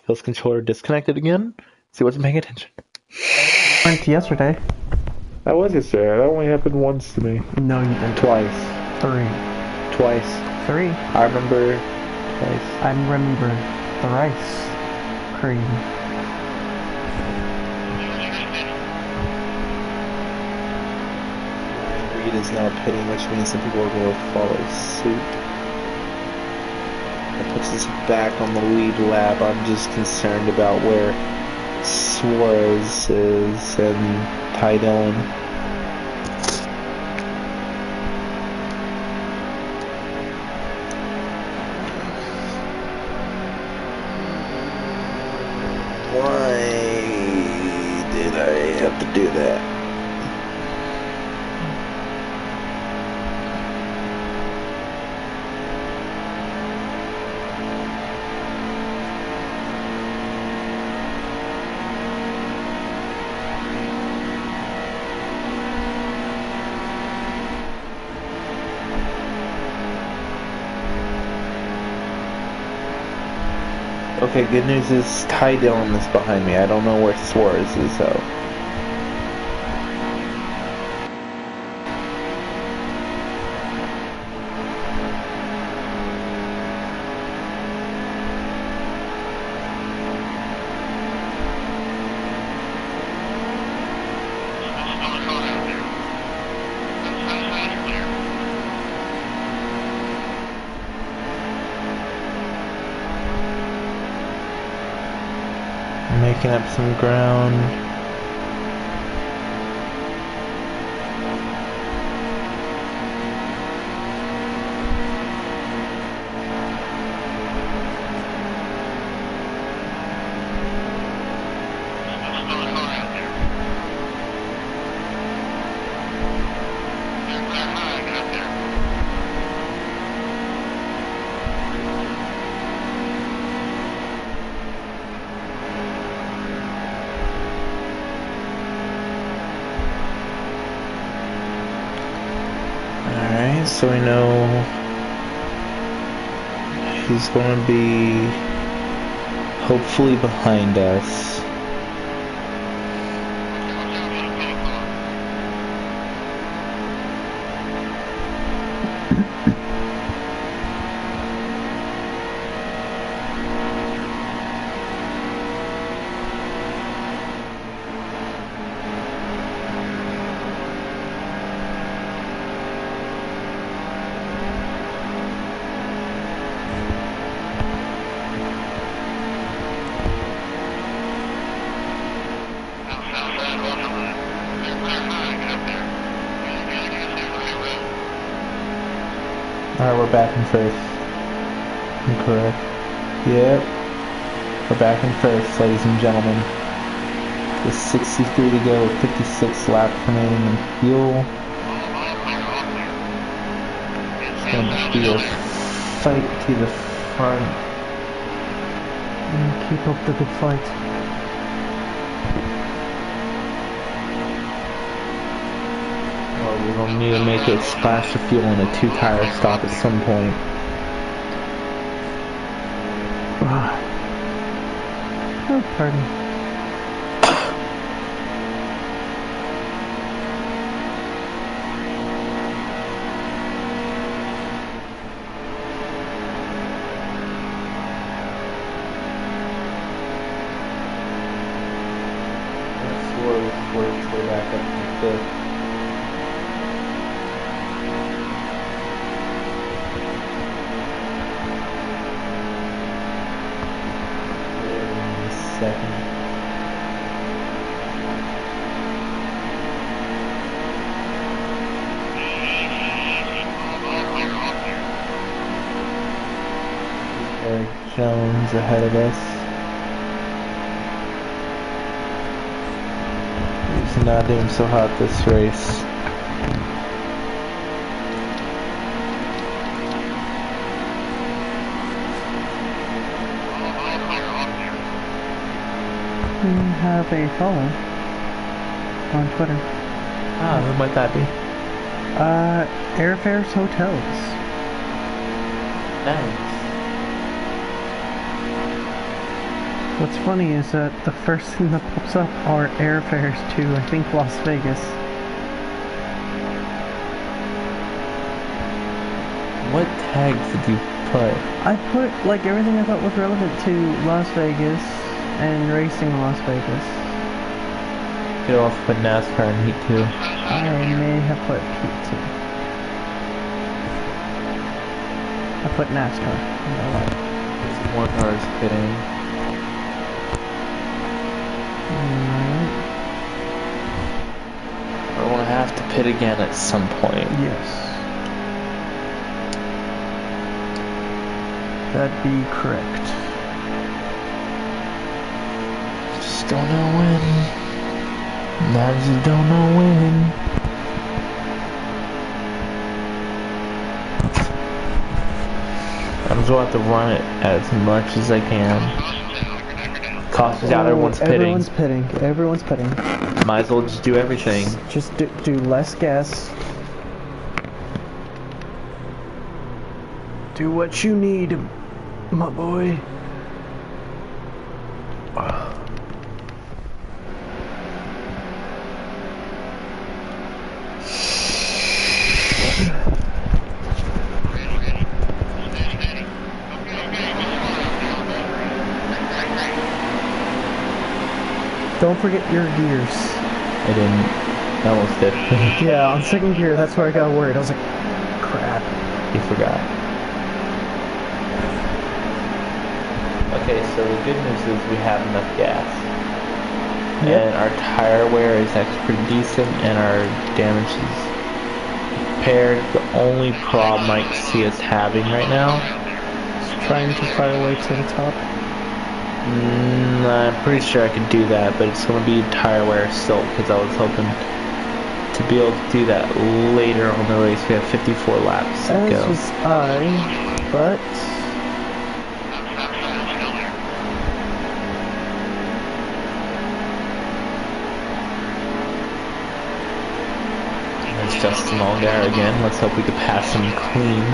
Feels controller disconnected again. See, wasn't paying attention. Went yesterday. That was yesterday. That only happened once to me. No, you didn't. Twice. 3. Twice. 3. I remember twice. I remember thrice. Cream. Reed is now pitting, which means some people are going to follow suit. That puts us back on the lead lap. I'm just concerned about where Suarez is and Ty Dillon. Why did I have to do that? Okay, good news is Ty Dillon is behind me. I don't know where Suarez is though. Making up some ground. So we know he's going to be hopefully behind us. Alright, we're back in first. I'm correct. Yep. We're back in first, ladies and gentlemen. With 63 to go, 56 laps remaining in fuel. It's going to be a fight to the front. And keep up the good fight. Well, we're going to need to make a splash of fuel in a 2-tire stop at some point. Oh, pardon. We're back up in fifth. Second. Eric Jones ahead of us. He's not doing so hot this race. We have a follow on Twitter. Ah, who might that be? Airfares Hotels. Nice. What's funny is that the first thing that pops up are airfares to, I think, Las Vegas. What tags did you put? I put, like, everything I thought was relevant to Las Vegas and racing in Las Vegas. You could also put NASCAR in Heat 2. I may have put Heat 2. I put NASCAR. There's some more cars pitting. We're going to have to pit again at some point. Yes. That'd be correct. Just don't know when. I just don't know when. I'm just going to have to run it as much as I can. Caution's out, everyone's pitting. Everyone's pitting. Might as well just do everything. Just do less gas. Do what you need, my boy. Don't forget your gears. I didn't. I almost did. Yeah, on second gear, that's where I got worried. I was like, crap. You forgot. Okay, so the good news is we have enough gas. Yep. And our tire wear is actually pretty decent, and our damage is repaired. The only problem I can see us having right now Just trying to fire away to the top. I'm pretty sure I could do that, but it's going to be tire wear still, because I was hoping to be able to do that later on the race. We have 54 laps to go. As was I, but Justin Allgaier again. Let's hope we can pass him clean.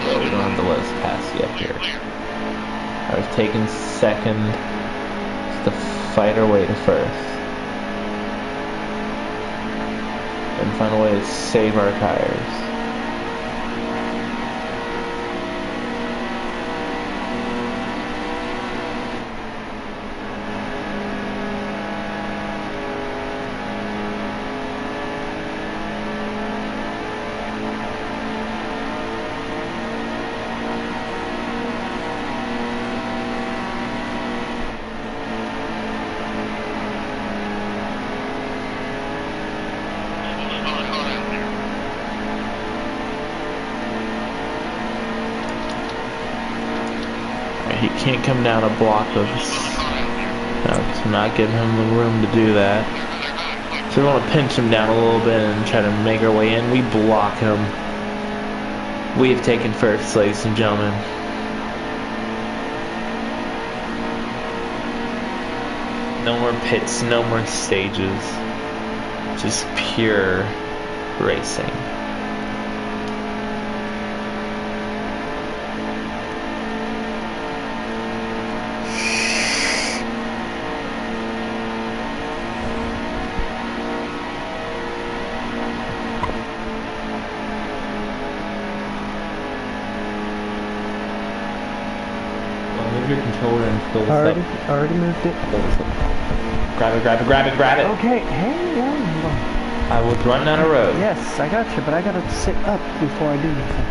We don't have to let us pass yet here. I was taking second just to fight our way to first. And find a way to save our tires. He can't come down a block of us. No, because I'm not giving him the room to do that. So we want to pinch him down a little bit and try to make our way in. We block him. We have taken first, ladies and gentlemen. No more pits, no more stages. Just pure racing. Your controller and fill this up. Already moved it. Grab it, grab it, grab it, grab it. Okay, hang on. I was running down a road. Yes, I got you, but I gotta sit up before I do anything.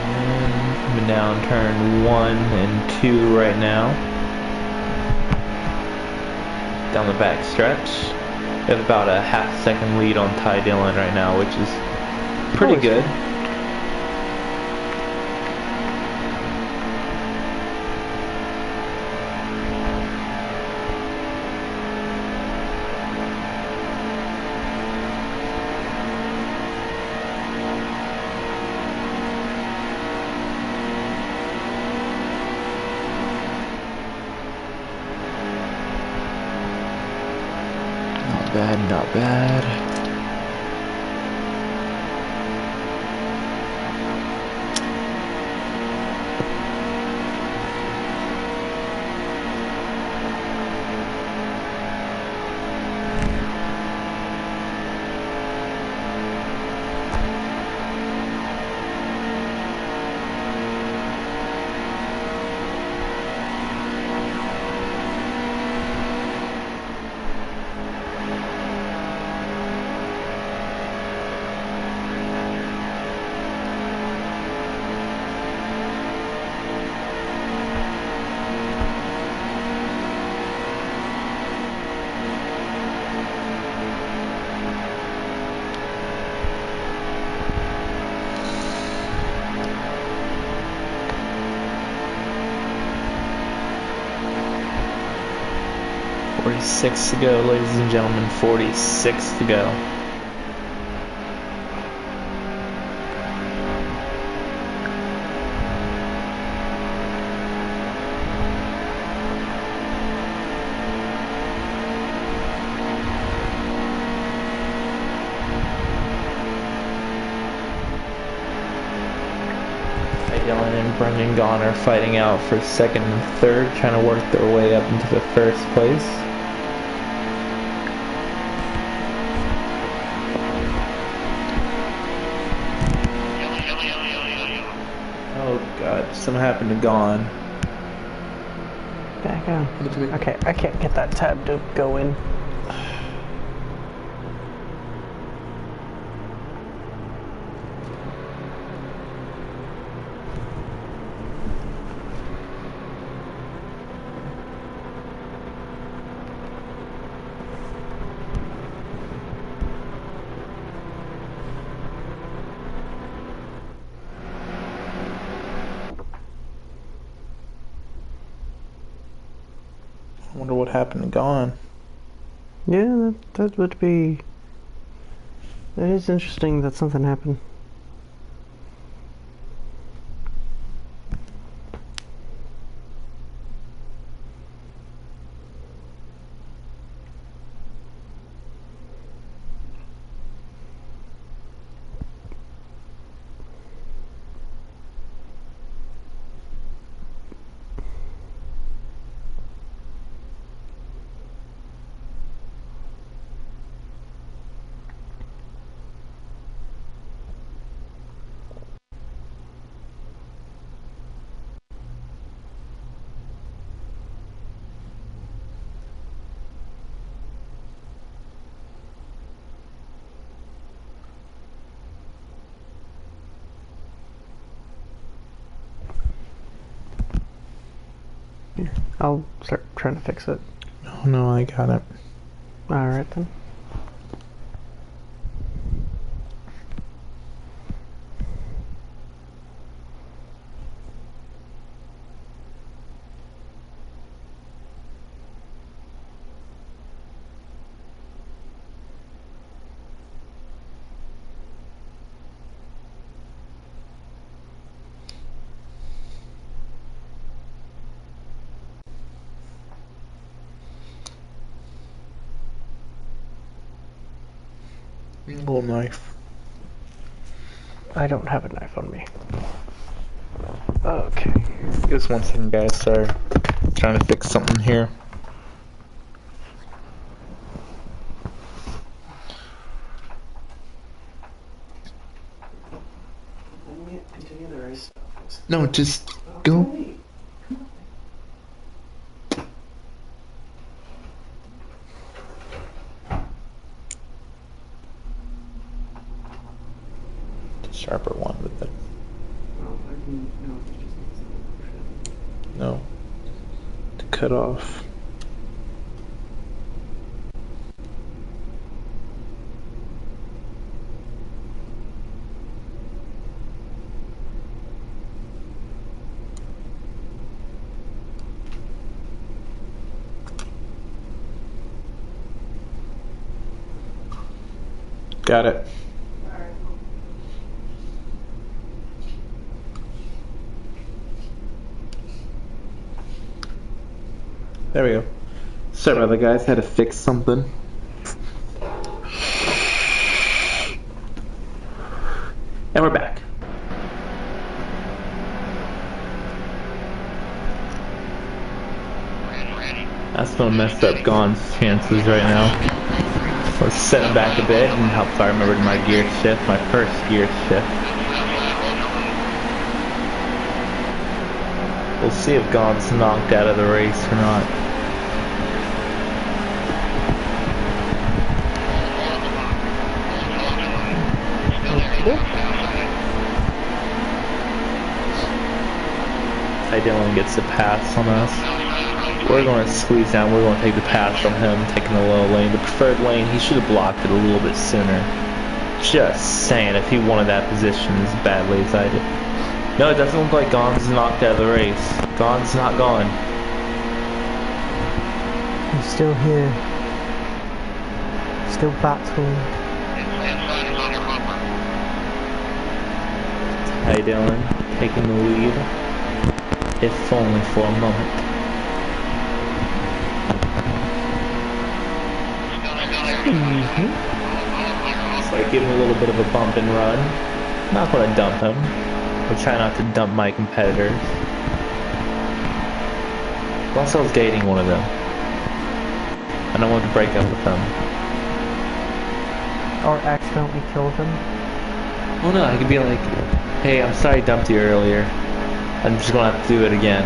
And coming down turn 1 and 2 right now. Down the back stretch. We have about a half-second lead on Ty Dillon right now, which is pretty good. Not bad. .46 to go, ladies and gentlemen. 46 to go. Dylan and Brendan Gaughan are fighting out for second and third, trying to work their way up into the first place. Oh god, something happened to Gaughan. Back on. Okay, I can't get that tab to go in. wonder what happened to Gone. Yeah, that would be... It is interesting that something happened. I'll start trying to fix it. No, I got it. Alright then. Little knife. I don't have a knife on me. Okay. Give us 1 second, guys. Sorry. Trying to fix something here. No, just go. Sharper one with it. No. To cut off. Got it. There we go. Sorry about that, guys. Had to fix something. And we're back. That's gonna mess up Gon's chances right now. Let's set him back a bit and help if I remembered my gear shift, my first gear shift. We'll see if Gon's knocked out of the race or not. Ty Dillon gets a pass on us. We're going to squeeze down. We're going to take the pass from him, taking the low lane. The preferred lane, he should have blocked it a little bit sooner. Just saying, if he wanted that position as badly as I did. No, it doesn't look like Gon's knocked out of the race. Gon's not gone. He's still here. Still battling. Ty Dillon taking the lead, if only for a moment. So I give him a little bit of a bump and run. Not going to dump him. I'll try not to dump my competitors. Unless I was dating one of them. And I wanted to break up with them. Or accidentally kill them. Well, no, I could be like, hey, I'm sorry I dumped you earlier. I'm just going to have to do it again.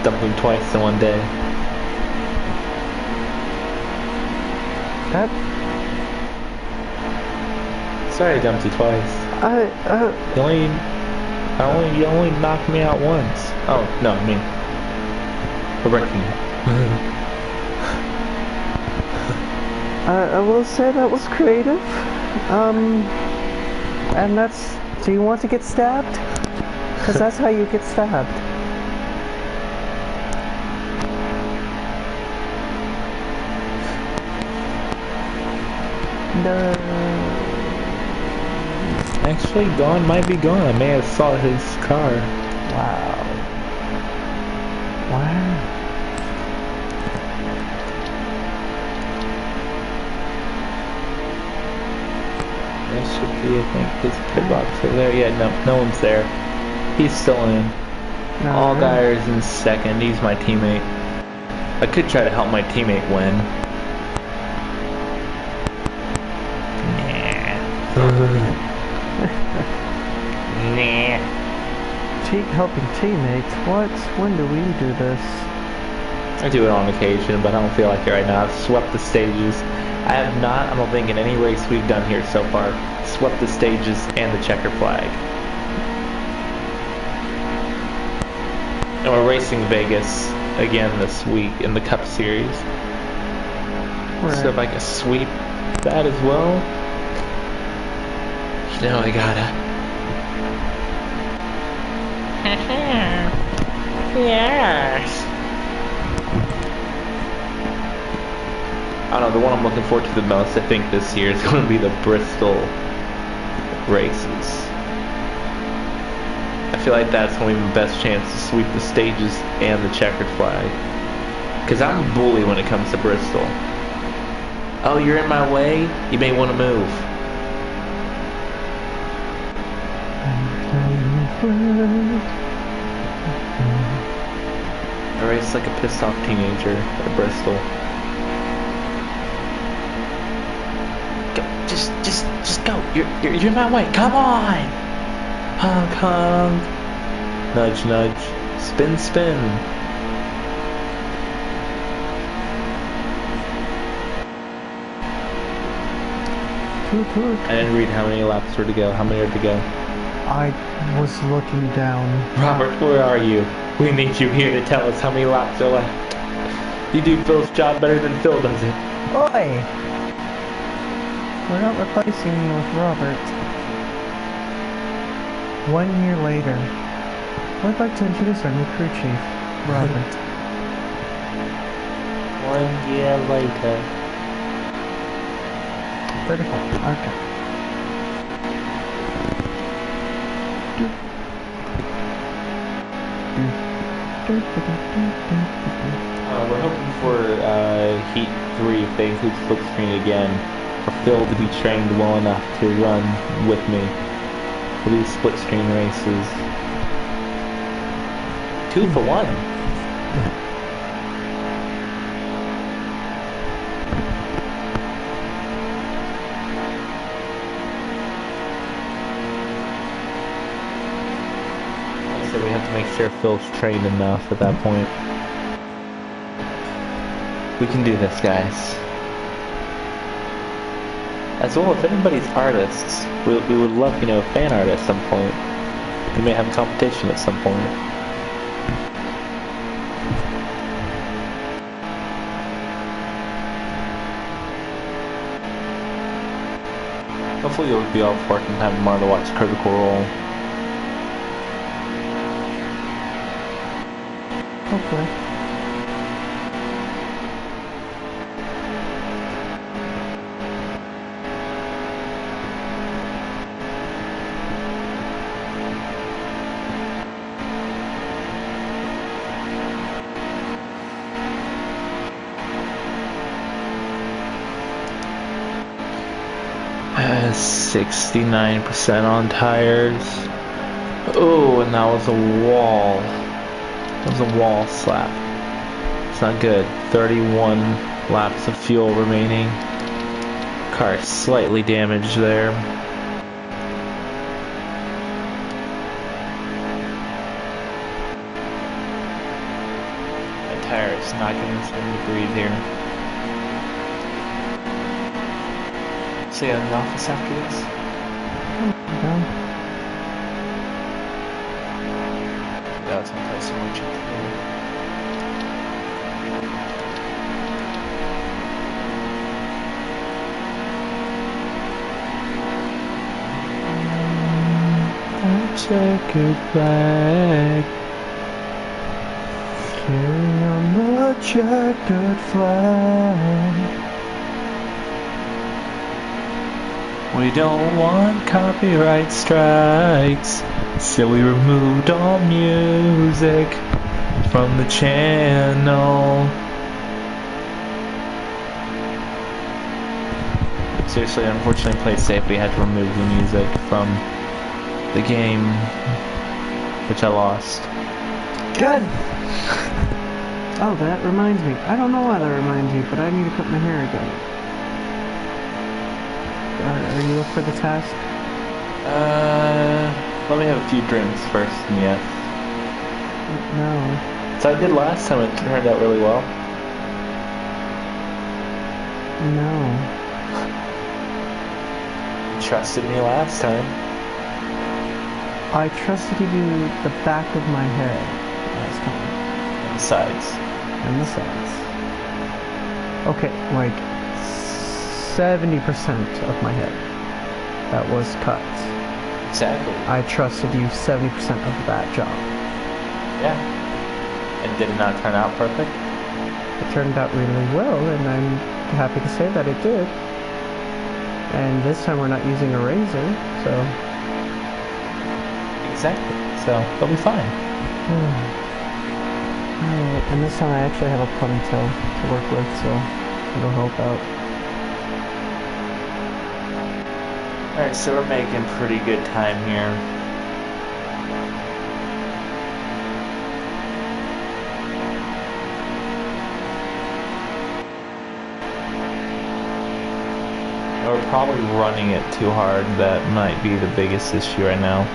Dump him twice in one day. That... Sorry I dumped you twice. You only knocked me out once. Oh, no, I mean, we're breaking up. I will say that was creative. And that's... Do you want to get stabbed? Because that's how you get stabbed. No. Actually, gone might be gone. I may have saw his car. Wow. Wow. That should be, I think, his pit box over there. Yeah, no one's there. He's still in. No, Allgaier's in second. He's my teammate. I could try to help my teammate win. Helping teammates? What? When do we do this? I do it on occasion, but I don't feel like it right now. I've swept the stages. I have not, I don't think, in any race we've done here so far, swept the stages and the checker flag. And we're racing Vegas again this week in the Cup Series. Right. So if I can sweep that as well, you know I gotta. Yes. I don't know, the one I'm looking forward to the most, I think, this year is going to be the Bristol races. I feel like that's going to be the best chance to sweep the stages and the checkered flag. Because I'm a bully when it comes to Bristol. Oh, you're in my way? You may want to move. I race like a pissed off teenager at Bristol. Go, just go. You're in my way. Come on. Honk honk. Nudge nudge. Spin spin. I didn't read how many laps were to go. How many are to go? I was looking down. Robert, where are you? We need you here to tell us how many laps are left. You do Phil's job better than Phil does it. Oi! We're not replacing you with Robert. 1 year later, I'd like to introduce our new crew chief, Robert. 1 year later. 34. Okay. We're hoping for Heat 3, if they include split screen again, for Phil to be trained well enough to run with me for these split screen races. 2 for 1. We have to make sure Phil's trained enough at that point. We can do this, guys. As well, if anybody's artists, we would love, you know, fan art at some point. We may have a competition at some point. Hopefully you'll be off work and have tomorrow to watch Critical Role. Hopefully. Uh, 69% on tires. Oh, and that was a wall. That was a wall slap. It's not good. 31 laps of fuel remaining. Car slightly damaged there. My tire is not giving us room to breathe here. See you in the office after this? Yeah, it's gonna play some more chicken together. Checkered flag, Carry on the checkered flag. We don't want copyright strikes, so we removed all music from the channel. Seriously, unfortunately, played safe. We had to remove the music from the game, which I lost. Good! Oh, that reminds me. I don't know why that reminds me, but I need to cut my hair again. Are you up for the task? Let me have a few drinks first, and yes. No. So I did last time, it turned out really well. No. You trusted me last time. I trusted you to do the back of my head last time. And the sides. And the sides. Okay, like 70% of my head that was cut. Exactly. I trusted you 70% of that job. Yeah. And did it not turn out perfect? It turned out really well, and I'm happy to say that it did. And this time we're not using a razor, so... Exactly. So, they'll be fine. Alright, and this time I actually have a ponytail to work with, so it'll help out. Alright, so we're making pretty good time here. We're probably running it too hard. That might be the biggest issue right now.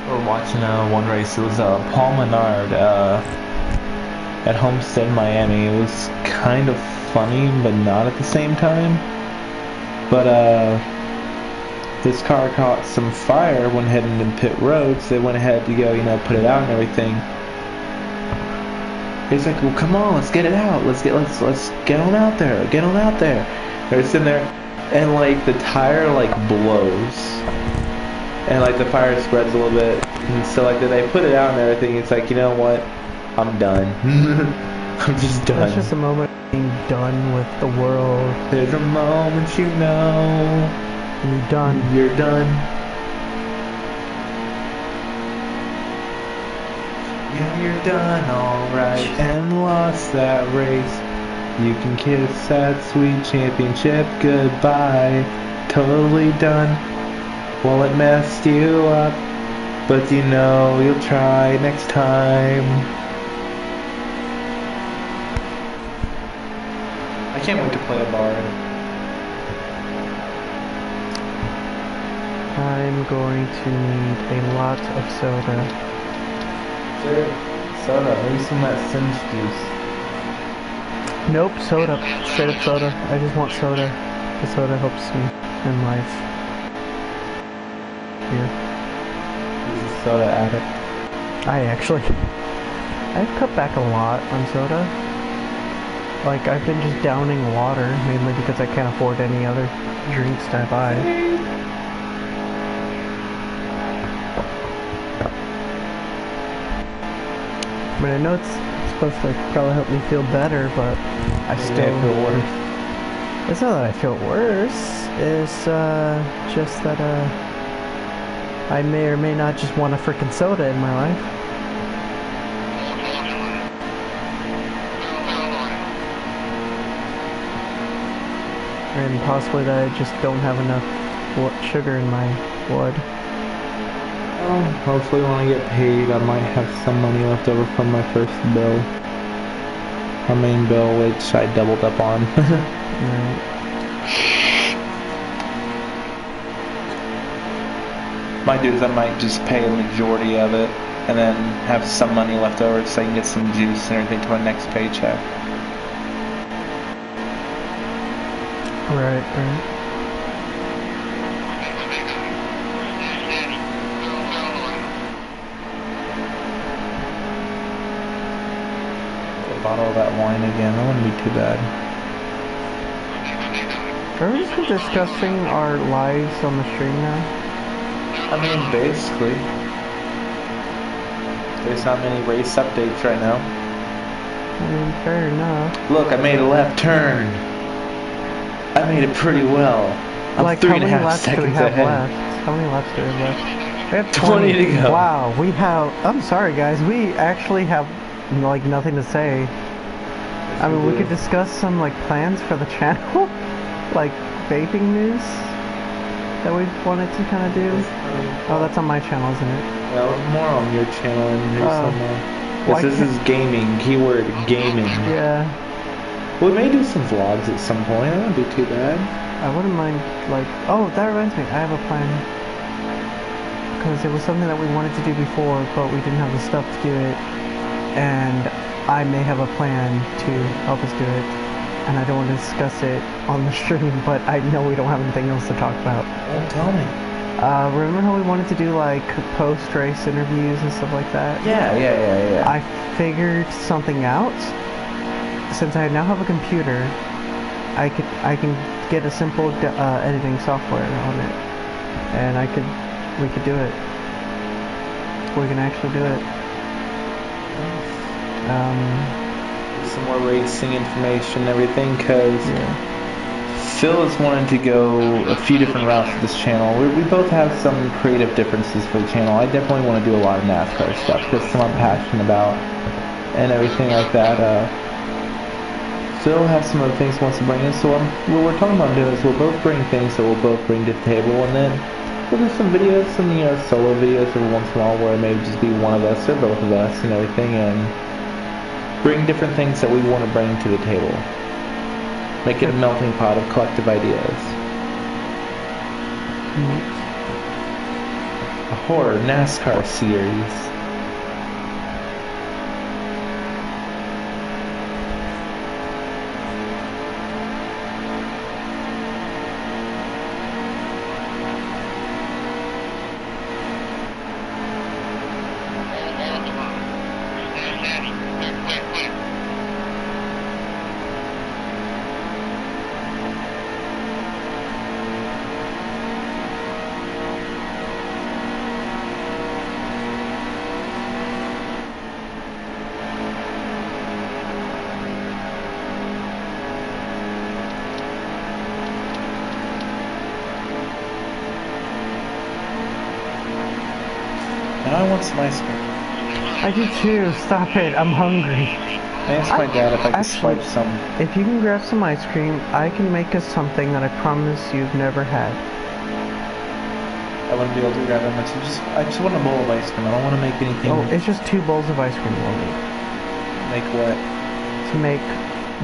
We're watching one race. It was Paul Menard at Homestead, Miami. It was kind of funny, but not at the same time. But his car caught some fire when heading in pit road, so they went ahead to go, put it out and everything. He's like, well, come on, let's get it out. Let's get on out there. Get on out there. They're sitting there, and like the tire like blows, and like the fire spreads a little bit. And so like they put it out and everything. It's like, you know what? I'm done. I'm just done. That's just a moment of being done with the world. There's a moment, you know. You're done. You're done. Yeah, you're done, alright. And lost that race. You can kiss that sweet championship goodbye. Totally done. Well, it messed you up, but you'll try next time. I can't wait to play a bar. I'm going to need a lot of soda. Sure. Soda, maybe some of that Singe juice. Nope, soda. Straight up soda. I just want soda. The soda helps me in life. Here. He's a soda addict. I've cut back a lot on soda. Like, I've been just downing water, mainly because I can't afford any other drinks to buy. I mean, I know it's supposed to probably help me feel better, but I still feel worse. It's not that I feel worse. It's just that I may or may not just want a freaking soda in my life. And possibly that I just don't have enough sugar in my blood. Well, hopefully when I get paid, I might have some money left over from my first bill. Our main bill, which I doubled up on. Right. My dude is I might just pay a majority of it, and then have some money left over so I can get some juice and everything to my next paycheck. Right. A bottle of that wine again, that wouldn't be too bad. Are we just discussing our lives on the stream now? I mean, basically. There's not many race updates right now. I mean, fair enough. Look, I made a left turn. I made it pretty well. I'm Like, three how and a many half laps do we seconds have ahead. left? How many laps do we have left? We have 20 to go. Wow, we have... I'm sorry, guys. We actually have, like, nothing to say. Yes, I mean, we do. could discuss some, like, plans for the channel. Like, vaping news that we wanted to kind of do. Oh, that's on my channel, isn't it? Well, more on your channel and here somewhere. Why Yes, this is gaming. Keyword gaming. Yeah. We may do some vlogs at some point. That wouldn't be too bad. I wouldn't mind, like... Oh, that reminds me. I have a plan. Because it was something that we wanted to do before, but we didn't have the stuff to do it. And I may have a plan to help us do it. And I don't want to discuss it on the stream, but I know we don't have anything else to talk about. Well, tell me. Remember how we wanted to do, like, post-race interviews and stuff like that? Yeah. I figured something out. Since I now have a computer, I can get a simple editing software on it, and we could do it. We can actually do it. Some more racing information and everything, because Yeah. Phil has wanted to go a few different routes with this channel. We both have some creative differences for the channel. I definitely want to do a lot of NASCAR stuff, because it's something I'm passionate about, and everything like that. Phil has some other things he wants to bring in, so what we're talking about doing is we'll both bring things that we'll both bring to the table, and then we'll do some videos, some solo videos every once in a while where it may just be one of us or both of us and everything, and bring different things that we want to bring to the table. Make it a melting pot of collective ideas. A horror NASCAR series. Now I want some ice cream. I do too. Stop it. I'm hungry. I asked my dad if I could Actually, swipe some. If you can grab some ice cream, I can make us something that I promise you've never had. I wouldn't be able to grab that much. I just want a bowl of ice cream. I don't want to make anything. Oh, it's just 2 bowls of ice cream we'll need. Make what? To make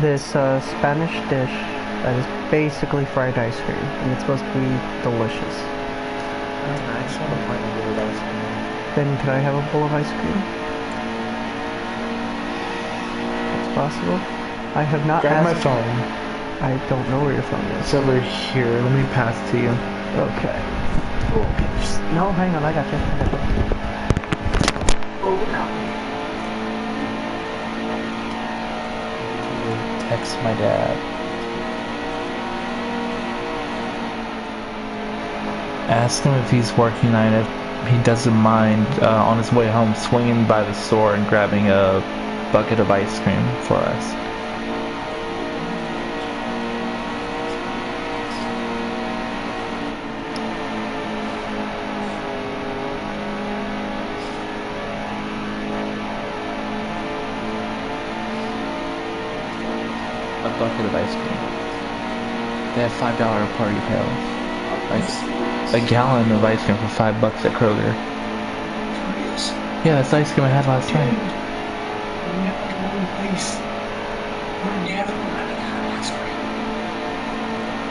this Spanish dish that is basically fried ice cream, and it's supposed to be delicious. I just want a pint of bowl of ice cream. Then could I have a bowl of ice cream? That's possible. I have not Grab my asked... phone. I don't know where your phone is. It's over here. Let me pass it to you. Okay. Okay. No, hang on. I got you. Oh, no. Text my dad. Ask him if he's working tonight. If he doesn't mind, on his way home, swinging by the store and grabbing a bucket of ice cream for us. A bucket of ice cream. They have $5 party pails. Like a gallon of ice cream for $5 at Kroger. Yeah, that's the ice cream I had last night.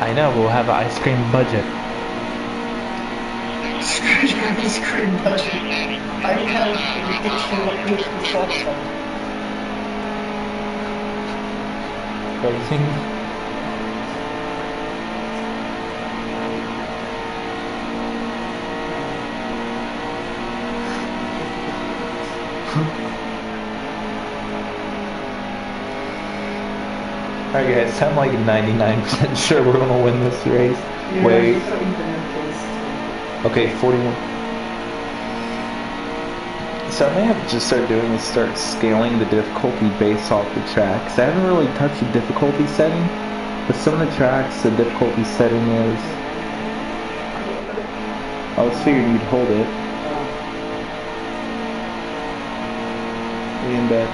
I know, but we'll have an ice cream budget. Ice cream budget. I have ridiculous salsa. Crazy. Alright guys, I'm like 99% sure we're gonna win this race. Wait. Okay, 41. So I may have to just start doing is start scaling the difficulty based off the tracks. I haven't really touched the difficulty setting, but some of the tracks, the difficulty setting is... I was figuring you'd hold it. Be in bed.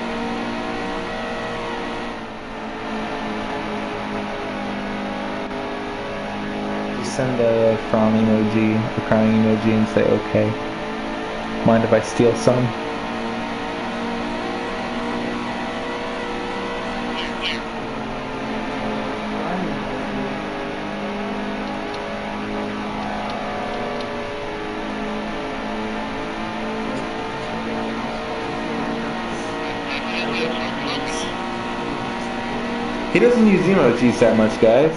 Just send a frowning emoji, a crying emoji, and say okay. Mind if I steal some? He doesn't use emojis that much, guys.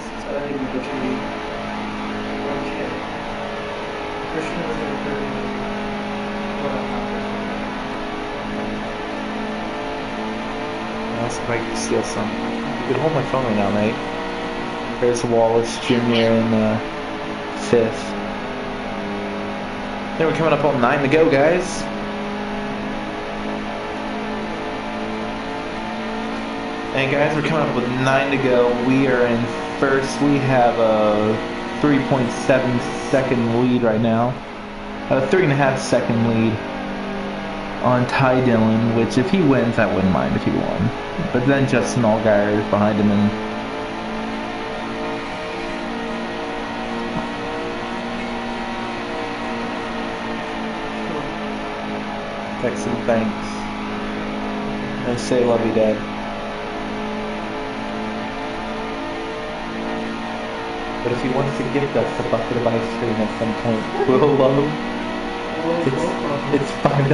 Let's see if I can steal some. You can hold my phone right now, mate. There's Wallace Jr. in 5th. Then we're coming up on 9 to go, guys. And guys, we're coming up with 9 to go. We are in first. We have a 3.7 second lead right now. A 3.5 second lead on Ty Dillon, which if he wins, I wouldn't mind if he won. But then Justin Allgaier is behind him and text him thanks. And say love you, Dad. But if he wants to gift us a bucket of ice cream at some point, we'll love him. It's $5.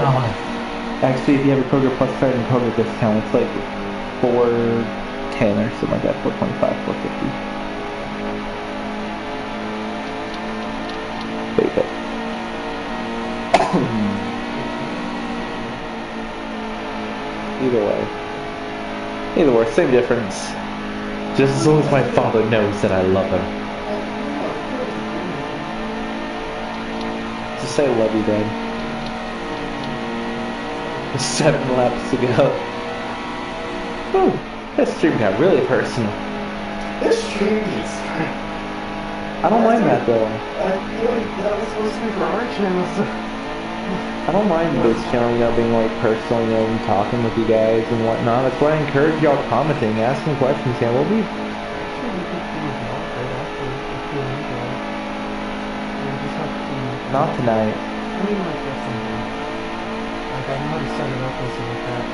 Actually, if you have a Kroger Plus card and Kroger discount, it's like $4.10 or something like that, $4.25, $4.50. Wait, but either way, same difference. Just as long as my father knows that I love him. Just say I love you, Dad. 7 laps to go. Whew, this stream got really personal. This stream is kind I don't mind that though. I feel like that was supposed to be for our channel, so... I don't mind this channel, you know, being like personal, you know, and talking with you guys and whatnot. That's why I encourage y'all commenting, asking questions, yeah, we'll be... Not tonight. I mean, like, that's something. Like, I know how to set it up and stuff like that,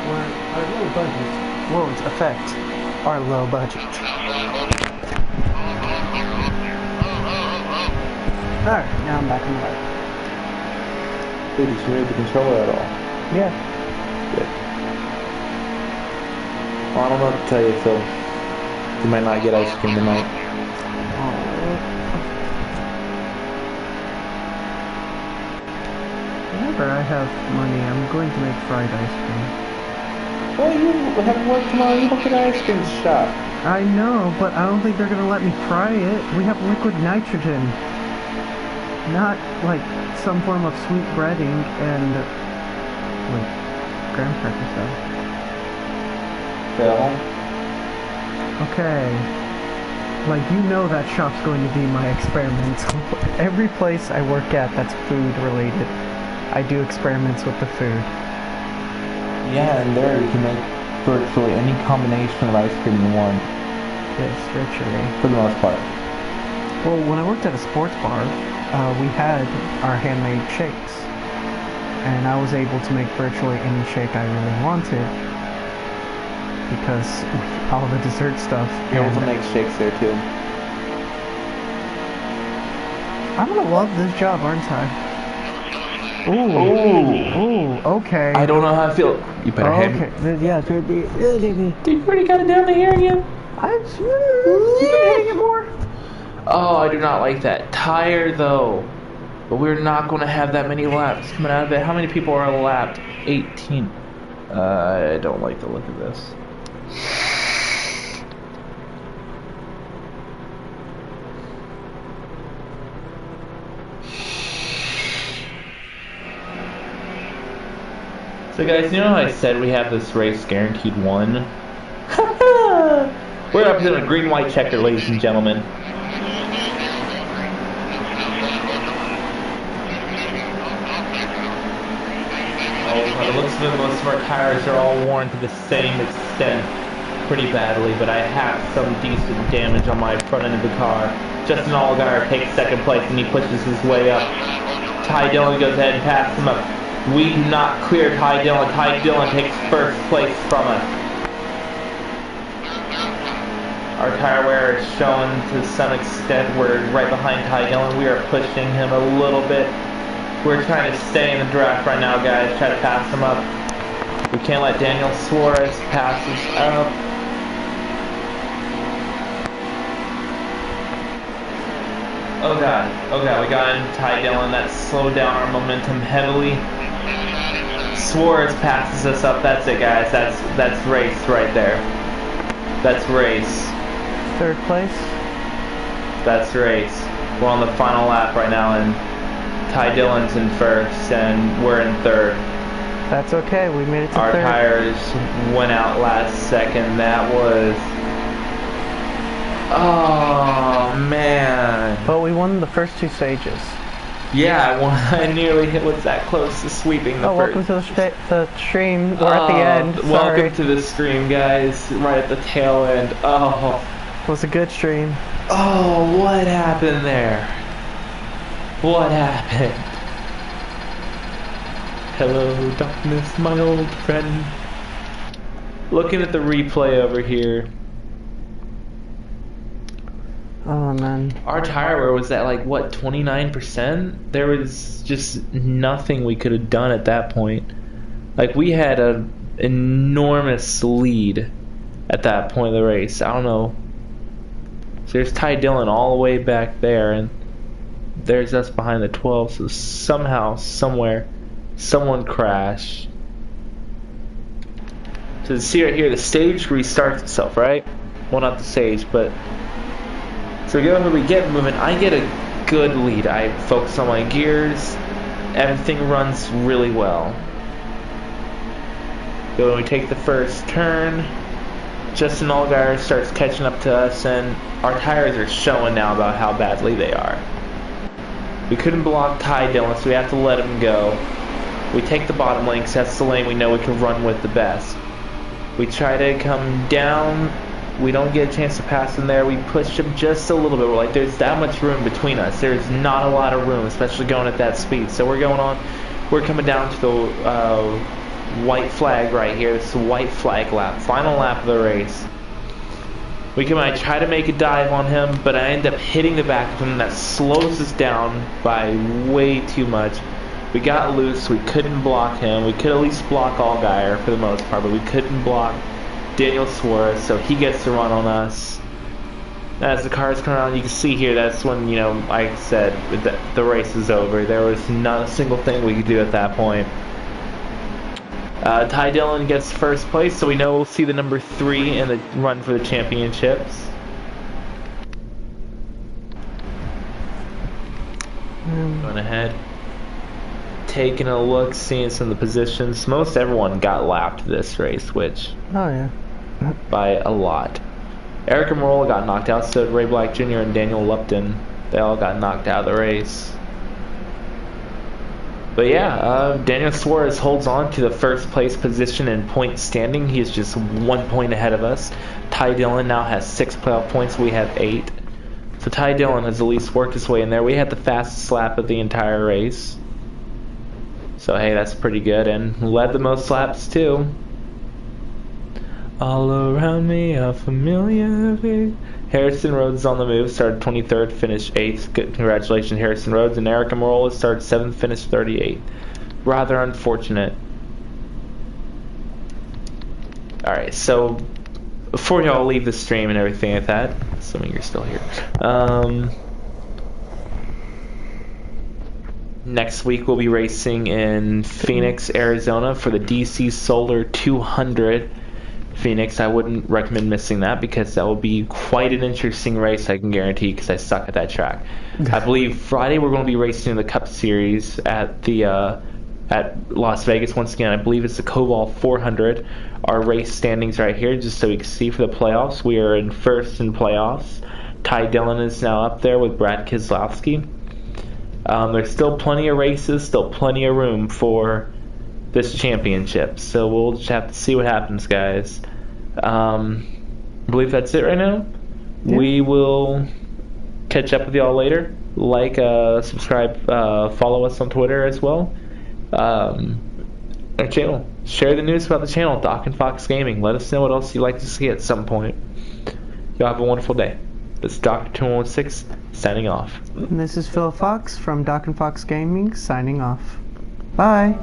where our low budget won't affect our low budget. Alright, now I'm back on the right. Dude, did you move the controller at all? Yeah. Good. Well, I don't know what to tell you, Phil. You might not get ice cream tonight. Whenever I have money, I'm going to make fried ice cream. Well, you haven't worked tomorrow. You look at an ice cream shop. I know, but I don't think they're going to let me fry it. We have liquid nitrogen. Not like some form of sweet breading and like graham cracker stuff. Phil? Okay. Like, you know that shop's going to be my experiment. Every place I work at that's food related, I do experiments with the food. Yeah, and there you can make virtually any combination of ice cream you want. Yes, virtually. For the most part. Well, when I worked at a sports bar, we had our handmade shakes. And I was able to make virtually any shake I really wanted. Because all the dessert stuff. You're able to make shakes there too. I'm gonna love this job, aren't I? Ooh. Ooh, okay. I don't know how I feel. You better hand me. Okay, yeah, Dude, you already got it down the hair again? I've hitting it more. Oh, I do not like that. Tire though. But we're not going to have that many laps coming out of it. How many people are lapped? 18. I don't like the look of this. So guys, you know how I said we have this race guaranteed won? We're up to a green-white checker, ladies and gentlemen. By the looks of it, most of our tires are all worn to the same extent pretty badly, but I have some decent damage on my front end of the car. Justin Allgaier takes second place and he pushes his way up. Ty Dillon goes ahead and passes him up. We do not clear Ty Dillon. Ty Dillon takes first place from us. Our tire wear is showing to some extent. We're right behind Ty Dillon. We are pushing him a little bit. We're trying to stay in the draft right now, guys. Try to pass him up. We can't let Daniel Suarez pass us up. Oh god, we got in Ty Dillon. That slowed down our momentum heavily. Suarez passes us up. That's it, guys. That's race right there. That's race. Third place. That's race. We're on the final lap right now, and Ty Dillon's in first, and we're in third. That's okay. We made it to Our third. tires went out last second. That was... Oh, man. But we won the first two stages. Yeah, I won. I nearly was that close to sweeping the first. Welcome to the stream. We're at the end. Sorry. Welcome to the stream, guys. Right at the tail end. Oh. It was a good stream. Oh, what happened there? What happened? Hello, darkness, my old friend. Looking at the replay over here. Oh, man. Our tire wear was at like, what, 29%? There was just nothing we could have done at that point. Like, we had an enormous lead at that point of the race. I don't know. So there's Ty Dillon all the way back there, and there's us behind the 12. So somehow, somewhere, someone crashed. So see right here, the stage restarts itself, right? Well, not the stage, but... So we get moving. I get a good lead. I focus on my gears. Everything runs really well. But when we take the first turn, Justin Allgaier starts catching up to us, and our tires are showing now about how badly they are. We couldn't block Ty Dillon, so we have to let him go. We take the bottom lane because that's the lane we know we can run with the best. We try to come down. We don't get a chance to pass him there. We push him just a little bit. We're like, there's that much room between us. There's not a lot of room, especially going at that speed. So we're going on. We're coming down to the white flag right here. This is a white flag lap. Final lap of the race. I try to make a dive on him, but I end up hitting the back of him. That slows us down by way too much. We got loose. We couldn't block him. We could at least block Allgaier for the most part, but we couldn't block Daniel Suarez, so he gets to run on us. As the cars come around, you can see here, that's when, you know, like I said, the race is over. There was not a single thing we could do at that point. Ty Dillon gets first place, so we know we'll see the number 3 in the run for the championships. Going ahead. Taking a look, seeing some of the positions. Most everyone got lapped this race, which... Oh, yeah. by a lot. Eric Marola got knocked out, so did Ray Black Jr. and Daniel Lupton. They all got knocked out of the race. But yeah, Daniel Suarez holds on to the first place position in point standing. He is just 1 point ahead of us. Ty Dillon now has 6 playoff points. We have 8. So Ty Dillon has at least worked his way in there. We had the fastest lap of the entire race. So hey, that's pretty good. And led the most laps too. All around me a familiar face. Harrison Rhodes on the move, started 23rd, finished 8th. Good, congratulations, Harrison Rhodes. And Erica Marola started 7th, finished 38th. Rather unfortunate. Alright, so before y'all leave the stream and everything like that, assuming you're still here, next week we'll be racing in Phoenix, Arizona for the DC Solar 200. Phoenix, I wouldn't recommend missing that because that will be quite an interesting race, I can guarantee, because I suck at that track. I believe Friday we're going to be racing in the Cup Series at the at Las Vegas once again. I believe it's the Cobalt 400. Our race standings right here, just so we can see for the playoffs. We are in first in playoffs. Ty Dillon is now up there with Brad Keselowski. There's still plenty of races, still plenty of room for this championship. So we'll just have to see what happens, guys. I believe that's it right now. Yeah. We will catch up with y'all later. Like, subscribe, follow us on Twitter as well. Our channel. Share the news about the channel, Doc and Fox Gaming. Let us know what else you'd like to see at some point. Y'all have a wonderful day. This is Dr. 216 signing off. And this is Phil Fox from Doc and Fox Gaming signing off. Bye.